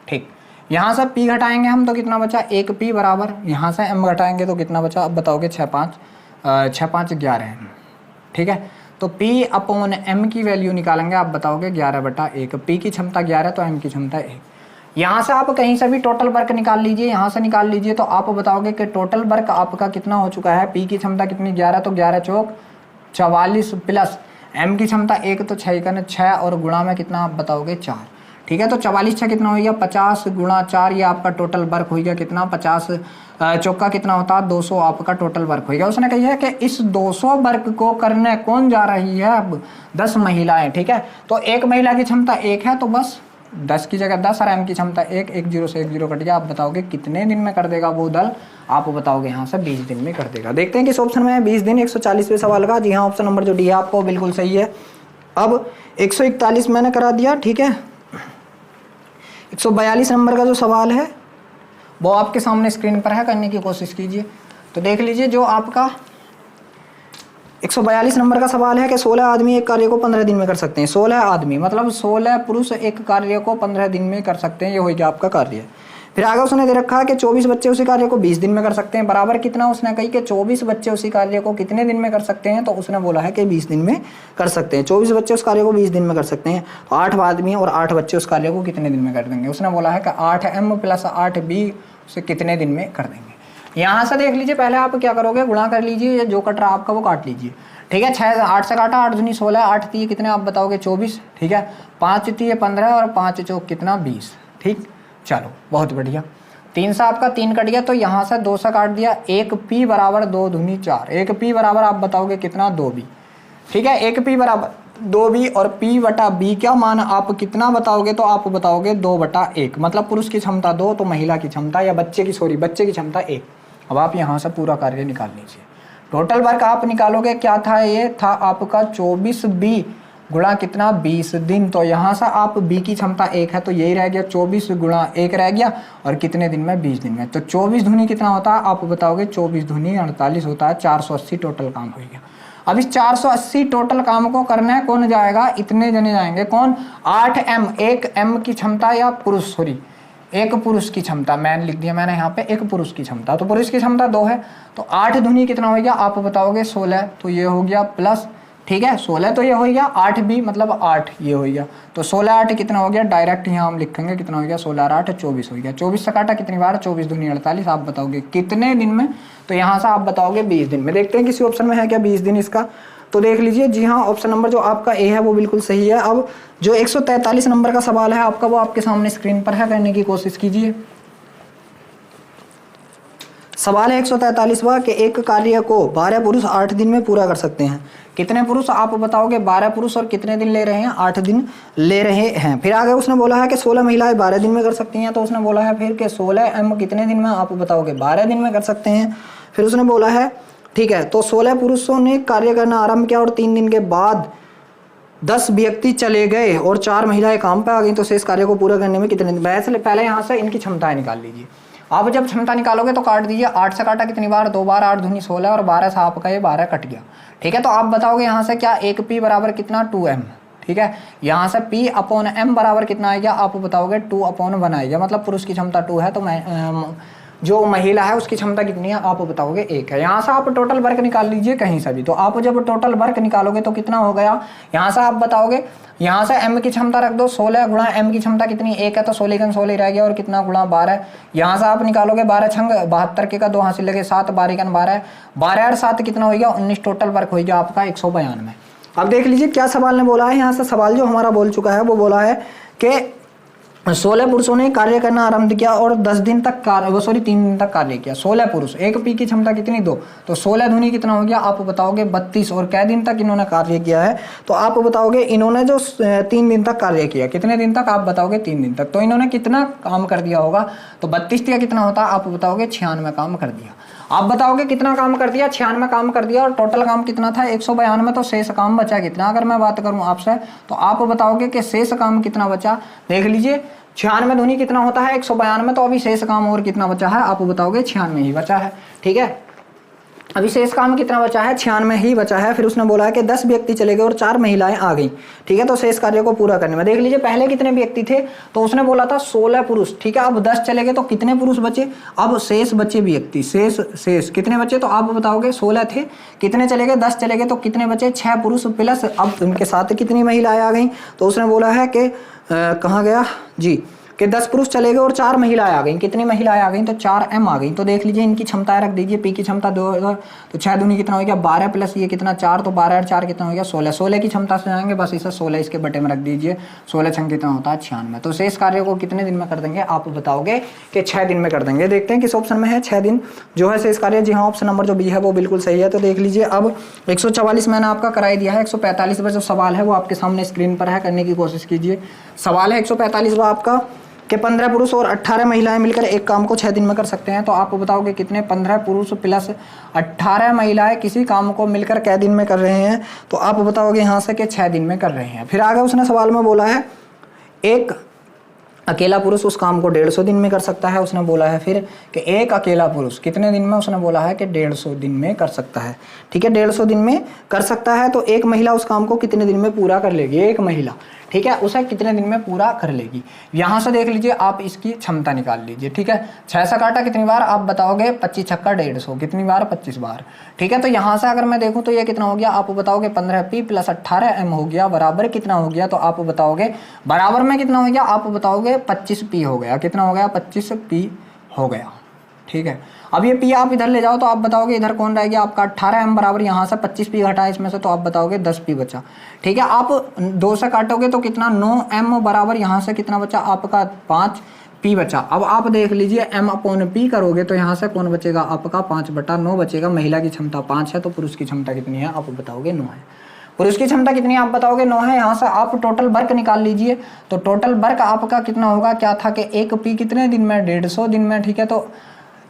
ठीक, यहाँ से पी घटाएंगे हम तो कितना बचा, 1 पी बराबर, यहाँ से एम घटाएंगे तो कितना बचा, अब बताओगे 6 5 11 एम। ठीक है, तो पी अपॉन एम की वैल्यू निकालेंगे, आप बताओगे 11/1। पी की क्षमता 11 तो एम की क्षमता 1। यहाँ से आप कहीं से भी टोटल वर्क निकाल लीजिए, यहाँ से निकाल लीजिए, तो आप बताओगे कि टोटल वर्क आपका कितना हो चुका है। पी की क्षमता कितनी, 11, तो 11 चौक 44 प्लस एम की क्षमता 1 तो 6 और गुणा में कितना, आप बताओगे 4। ठीक है, तो 44 6 कितना हो गया, 50 गुणा 4, ये आपका टोटल वर्क हो गया कितना, 50 चौका कितना होता है, 200 आपका टोटल वर्क हो गया। उसने कही है कि इस 200 वर्क को करने कौन जा रही है, अब 10 महिलाएं। ठीक है, तो एक महिला की क्षमता 1 है, तो बस 10 की जगह 10 और एम की क्षमता 1, 1 0 से 1 0 कट गया। आप बताओगे कितने दिन में कर देगा वो दल, आप बताओगे यहाँ से 20 दिन में कर देगा। देखते हैं किस ऑप्शन में है 20 दिन 140वें सवाल का। जी हाँ, ऑप्शन नंबर जो डी है आपको बिल्कुल सही है। अब 141 मैंने करा दिया, ठीक है। 142 नंबर का जो सवाल है वो आपके सामने स्क्रीन पर है, करने की कोशिश कीजिए। तो देख लीजिए, जो आपका 142 नंबर का सवाल है कि 16 आदमी एक कार्य को 15 दिन में कर सकते हैं। 16 आदमी मतलब 16 पुरुष एक कार्य को 15 दिन में कर सकते हैं, ये हो गया आपका कार्य। फिर आगे उसने दे रखा है कि 24 बच्चे उसी कार्य को 20 दिन में कर सकते हैं। बराबर कितना, उसने कही कि 24 बच्चे उसी कार्य को कितने दिन में कर सकते हैं, तो उसने बोला है कि 20 दिन में कर सकते हैं। 24 बच्चे उस कार्य को 20 दिन में कर सकते हैं, तो 8 आदमी और 8 बच्चे उस कार्य को कितने दिन में कर देंगे। उसने बोला है कि 8m + 8b उसे कितने दिन में कर देंगे। यहाँ से देख लीजिए, पहले आप क्या करोगे, गुणा कर लीजिए, या जो कट रहा आपका वो काट लीजिए। ठीक है, 6 8 से काटा, 8 दूनी 16, 8 तीय कितने, आप बताओगे 24। ठीक है, 5 तीय 15 और 5 चौक कितना, 20। ठीक, चलो बहुत बढ़िया। 3 से आपका 3 कट गया, तो यहाँ से 2 से काट दिया। 1p बराबर 2 दूनी 4, 1p बराबर आप बताओगे कितना, 2b। ठीक है, 1p बराबर 2b और p/b क्या मान आप कितना बताओगे, तो आप बताओगे 2/1। मतलब पुरुष की क्षमता 2 तो महिला की क्षमता, या बच्चे की क्षमता 1। अब आप यहाँ से पूरा कार्य निकाल लीजिए। टोटल वर्क आप निकालोगे, क्या था, ये था आपका 24b गुणा कितना, 20 दिन। तो यहाँ से आप b की क्षमता 1 है, तो यही रह गया 24 गुणा 1 रह गया, और कितने दिन में, 20 दिन में। तो 24 दूनी कितना होता है, आप बताओगे 24 दूनी 48 होता है। 480 टोटल काम हो गया। अब इस 480 टोटल काम को करना है, कौन जाएगा, इतने जने जाएंगे। कौन, 8m, 1m की क्षमता, या पुरुष, सॉरी, एक पुरुष की क्षमता, मैंने लिख दिया मैंने यहाँ पे एक पुरुष की क्षमता, तो पुरुष की क्षमता 2 है, तो 8 दूनी कितना हो गया, आप बताओगे 16, तो ये हो गया प्लस, ठीक है, 16 तो ये हो गया, 8b मतलब 8 ये हो गया, तो 16 8 कितना हो गया, डायरेक्ट यहाँ हम लिखेंगे कितना हो गया, 16 8 24 हो गया। 24 से काटा कितनी बार, 24 दूनी 48, आप बताओगे कितने दिन में, तो यहाँ से आप बताओगे 20 दिन में। देखते हैं किसी ऑप्शन में है क्या 20 दिन इसका, तो देख लीजिए, जी हाँ, ऑप्शन नंबर जो आपका ए है वो बिल्कुल सही है। अब जो 143 नंबर का सवाल है आपका, वो आपके सामने स्क्रीन पर है, करने की कोशिश कीजिए। सवाल है 143वां कि एक कार्य को 12 पुरुष 8 दिन में पूरा कर सकते हैं। कितने पुरुष, आप बताओगे 12 पुरुष, और कितने दिन ले रहे हैं, 8 दिन ले रहे हैं। फिर आगे उसने बोला है कि 16 महिलाएं 12 दिन में कर सकती हैं, तो उसने बोला है फिर कि 16m कितने दिन में, आप बताओगे 12 दिन में कर सकते हैं। फिर उसने बोला है, ठीक है, तो 16 पुरुषों ने कार्य करना आरंभ किया और 3 दिन के बाद 10 व्यक्ति चले गए और 4 महिलाएं काम पे आ गई, तो शेष कार्य को पूरा करने में कितने दिन। वैसे पहले यहाँ से इनकी क्षमताएं निकाल लीजिए। आप जब क्षमता निकालोगे तो काट दीजिए, 8 से काटा कितनी बार, 2 बार, 8 दूनी 16, और 12 से आपका ये 12 कट गया। ठीक है, तो आप बताओगे यहाँ से क्या, 1p बराबर कितना, 2m। ठीक है, यहाँ से p/m बराबर कितना आएगा, आप बताओगे 2/1 आएगा। मतलब पुरुष की क्षमता 2 है, तो मैं जो महिला है उसकी क्षमता कितनी है, आप बताओगे 1 है। यहाँ से आप टोटल वर्क निकाल लीजिए कहीं से भी, तो आप जब टोटल वर्क निकालोगे तो कितना हो गया, यहाँ से आप बताओगे, यहाँ से m की क्षमता रख दो, 16 गुणा m की क्षमता कितनी, 1 है, तो 16 16 रह गया, और कितना गुणा 12। यहाँ से आप निकालोगे 12 छंग 72 के का 2 हासिल लगे, 7 12 12, 12 और 7 कितना हो गया, 19 टोटल वर्क हो गया आपका 192। अब देख लीजिए क्या सवाल ने बोला है। यहाँ से सवाल जो हमारा बोल चुका है वो बोला है कि 16 पुरुषों ने कार्य करना आरंभ किया और 10 दिन तक 3 दिन तक कार्य किया। 16 पुरुष, एक पी की क्षमता कितनी 2, तो 16 दूनी कितना हो गया आप बताओगे 32। और कै दिन तक इन्होंने कार्य किया है, तो आप बताओगे इन्होंने जो 3 दिन तक कार्य किया, कितने दिन तक आप बताओगे 3 दिन तक, तो इन्होंने कितना काम कर दिया होगा, तो 32 का कितना होता है आप बताओगे 96 काम कर दिया। आप बताओगे कितना काम कर दिया, 96 काम कर दिया, और टोटल काम कितना था 192, तो शेष काम बचा कितना, अगर मैं बात करूं आपसे तो आप बताओगे कि शेष काम कितना बचा। देख लीजिए 96 दूनी कितना होता है 192, तो अभी शेष काम और कितना बचा है आप बताओगे 96 ही बचा है। ठीक है, अभी शेष काम कितना बचा है 96 ही बचा है। फिर उसने बोला है कि 10 व्यक्ति चले गए और 4 महिलाएं आ गई। ठीक है, तो शेष कार्य को पूरा करने में देख लीजिए पहले कितने व्यक्ति थे, तो उसने बोला था 16 पुरुष। ठीक है, अब 10 चले गए तो कितने पुरुष बचे, अब शेष बचे व्यक्ति, शेष कितने बचे, तो आप बताओगे 16 थे, कितने चले गए 10 चले गए, तो कितने बचे 6 पुरुष प्लस अब उनके साथ कितनी महिलाएं आ गई, तो उसने बोला है कि कहाँ गया जी, कि 10 पुरुष चले गए और 4 महिलाएं आ गई। कितनी महिलाएं आ गई, तो 4 एम आ गई। तो देख लीजिए इनकी क्षमताएं रख दीजिए, पी की क्षमता 2, तो 6 दूनी कितना हो गया 12 प्लस ये कितना 4, तो 12 और 4 कितना हो गया 16। 16 की क्षमता से जाएंगे, बस इसे 16 इसके बटे में रख दीजिए, 16 छंग कितना होता है 96। तो शेष कार्य को कितने दिन में कर देंगे आप बताओगे कि 6 दिन में कर देंगे। देखते हैं किस ऑप्शन में है 6 दिन जो है शेष कार्य। जी हाँ, ऑप्शन नंबर जो बी है वो बिल्कुल सही है। तो देख लीजिए अब 144 मैंने आपका कराई दिया है, 145 जो सवाल है वो आपके सामने स्क्रीन पर है, करने की कोशिश कीजिए। सवाल है 145 आपका कि 15 पुरुष और 18 महिलाएं मिलकर एक काम को 6 दिन में कर सकते हैं। तो आप बताओगे कितने, 15 पुरुष प्लस 18 महिलाएं किसी काम को मिलकर कै दिन में कर रहे हैं, तो आप बताओगे यहाँ से कि 6 दिन में कर रहे हैं। फिर आगे उसने सवाल में बोला है एक अकेला पुरुष उस काम को 150 दिन में कर सकता है। उसने बोला है फिर कि एक अकेला पुरुष कितने दिन में, उसने बोला है कि 150 दिन में कर सकता है। ठीक है, 150 दिन में कर सकता है। तो एक महिला उस काम को कितने दिन में पूरा कर लेगी, एक महिला, ठीक है, उसे कितने दिन में पूरा कर लेगी। यहाँ से देख लीजिए आप इसकी क्षमता निकाल लीजिए। ठीक है, 6 से काटा कितनी बार आप बताओगे 25 छक्का 150, कितनी बार 25 बार। ठीक है, तो यहाँ से अगर मैं देखूँ तो ये कितना हो गया आप बताओगे 15p प्लस 18m हो गया, बराबर कितना हो गया, तो आप बताओगे बराबर में कितना हो गया आप बताओगे 25p हो गया। कितना हो गया 25p हो गया। ठीक है, अब ये p आप इधर ले जाओ तो आप बताओगे इधर कौन रह गया आपका 18m बराबर, यहाँ से 25p घटा इसमें से तो आप बताओगे 10p बचा। ठीक है, आप 2 से काटोगे तो कितना 9m बराबर, यहाँ से कितना बचा आपका 5p बचा। अब आप देख लीजिए m/p करोगे तो यहाँ से कौन बचेगा आपका 5/9 बचेगा। महिला की क्षमता 5 है तो पुरुष की क्षमता कितनी है आप बताओगे 9 है। पुरुष की क्षमता कितनी है आप बताओगे 9 है। यहाँ से आप टोटल वर्क निकाल लीजिए, तो टोटल वर्क आपका कितना होगा, क्या था कि एक p कितने दिन में 150 दिन में। ठीक है, तो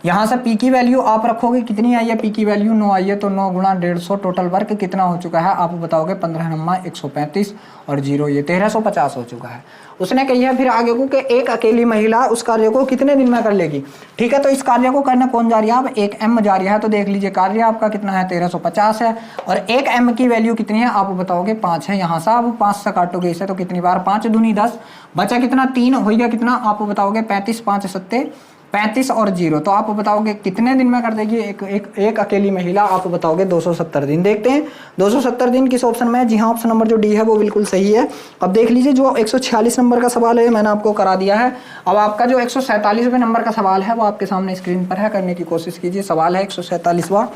यहाँ से p की वैल्यू आप रखोगे कितनी आई है, p की वैल्यू 9 आई है, तो 9 गुणा 150 टोटल वर्क कितना हो चुका है आप बताओगे 15×135 और 0 ये 1350 हो चुका है। उसने कही है फिर आगे को कि एक अकेली महिला उस कार्य को कितने दिन में कर लेगी। ठीक है, तो इस कार्य को करना कौन जा रही है, अब एक m जा रही है। तो देख लीजिए कार्य आपका कितना है 1350 है, और एक m की वैल्यू कितनी है आप बताओगे 5 है। यहाँ से आप 5 से काटोगे इसे तो कितनी बार 5 दूनी 10 बचा कितना 3 हो गया, कितना आप बताओगे 35, 5 सत्ते 35 और 0, तो आप बताओगे कितने दिन में कर देगी एक अकेली महिला आप बताओगे 270 दिन। देखते हैं 270 दिन किस ऑप्शन में है। जी हाँ, ऑप्शन नंबर जो डी है वो बिल्कुल सही है। अब देख लीजिए जो 146 नंबर का सवाल है मैंने आपको करा दिया है। अब आपका जो 147वें नंबर का सवाल है वो आपके सामने स्क्रीन पर है, करने की कोशिश कीजिए। सवाल है 147वां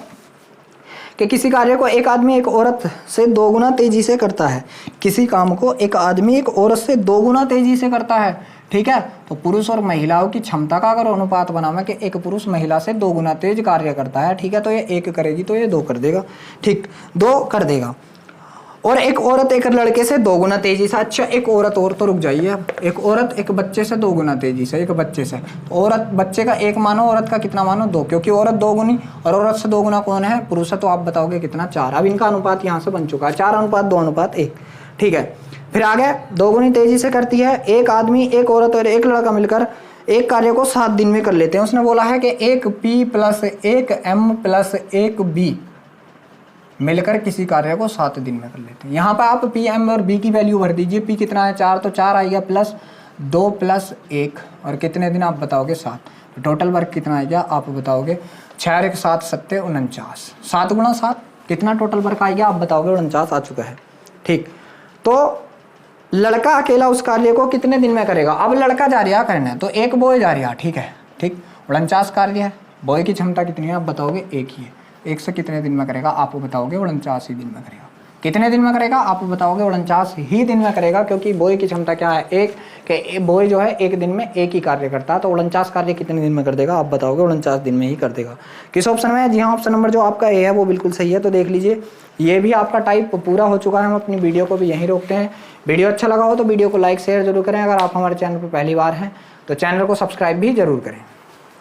कि किसी कार्य को एक आदमी एक औरत से 2 गुना तेजी से करता है। किसी काम को एक आदमी एक औरत से 2 गुना तेजी से करता है। ठीक है, तो पुरुष और महिलाओं की क्षमता का अगर अनुपात बनाना कि एक पुरुष महिला से 2 गुना तेज कार्य करता है। ठीक है, तो ये 1 करेगी तो ये 2 कर देगा। ठीक, 2 कर देगा। और एक औरत एक लड़के से 2 गुना तेजी से, अच्छा एक औरत और, तो रुक जाइए, एक औरत एक बच्चे से 2 गुना तेजी से, एक बच्चे से, औरत बच्चे का 1 मानो, औरत का कितना मानो 2, क्योंकि औरत 2 गुनी और औरत से 2 गुना कौन है पुरुष है, तो आप बताओगे कितना 4। अब इनका अनुपात यहाँ से बन चुका है 4:2:1। ठीक है, फिर आगे 2 गुनी तेजी से करती है। एक आदमी एक औरत और एक लड़का मिलकर एक कार्य को 7 दिन में कर लेते हैं। उसने बोला है कि एक p प्लस एक m प्लस एक b मिलकर किसी कार्य को 7 दिन में कर लेते हैं। यहाँ पर आप p m और b की वैल्यू भर दीजिए। p कितना है 4, तो 4 आएगा प्लस 2 प्लस 1 और कितने दिन आप बताओगे 7, तो टोटल वर्क कितना आएगा आप बताओगे 6 1 7 7 49, 7 गुणा 7 कितना टोटल वर्क आएगा आप बताओगे 49 आ चुका है। ठीक, तो लड़का अकेला उस कार्य को कितने दिन में करेगा। अब लड़का जा रहा करना है तो एक बॉय जा रहा। ठीक है, ठीक 49 कार्य है। बॉय की क्षमता कितनी है आप बताओगे 1 ही है। 1 से कितने दिन में करेगा आप बताओगे 49 ही दिन में करेगा। कितने दिन में करेगा आप बताओगे? 49 ही दिन में करेगा, क्योंकि बोई की क्षमता क्या है? एक कि बोई जो है एक दिन में एक ही कार्य करता है, तो 49 कार्य कितने दिन में कर देगा? आप बताओगे 49 दिन में ही कर देगा। किस ऑप्शन में है? जी हाँ, ऑप्शन नंबर जो आपका ए है वो बिल्कुल सही है। तो देख लीजिए ये भी आपका टाइप पूरा हो चुका है। हम अपनी वीडियो को भी यहीं रोकते हैं। वीडियो अच्छा लगा हो तो वीडियो को लाइक शेयर जरूर करें। अगर आप हमारे चैनल पर पहली बार हैं तो चैनल को सब्सक्राइब भी जरूर करें।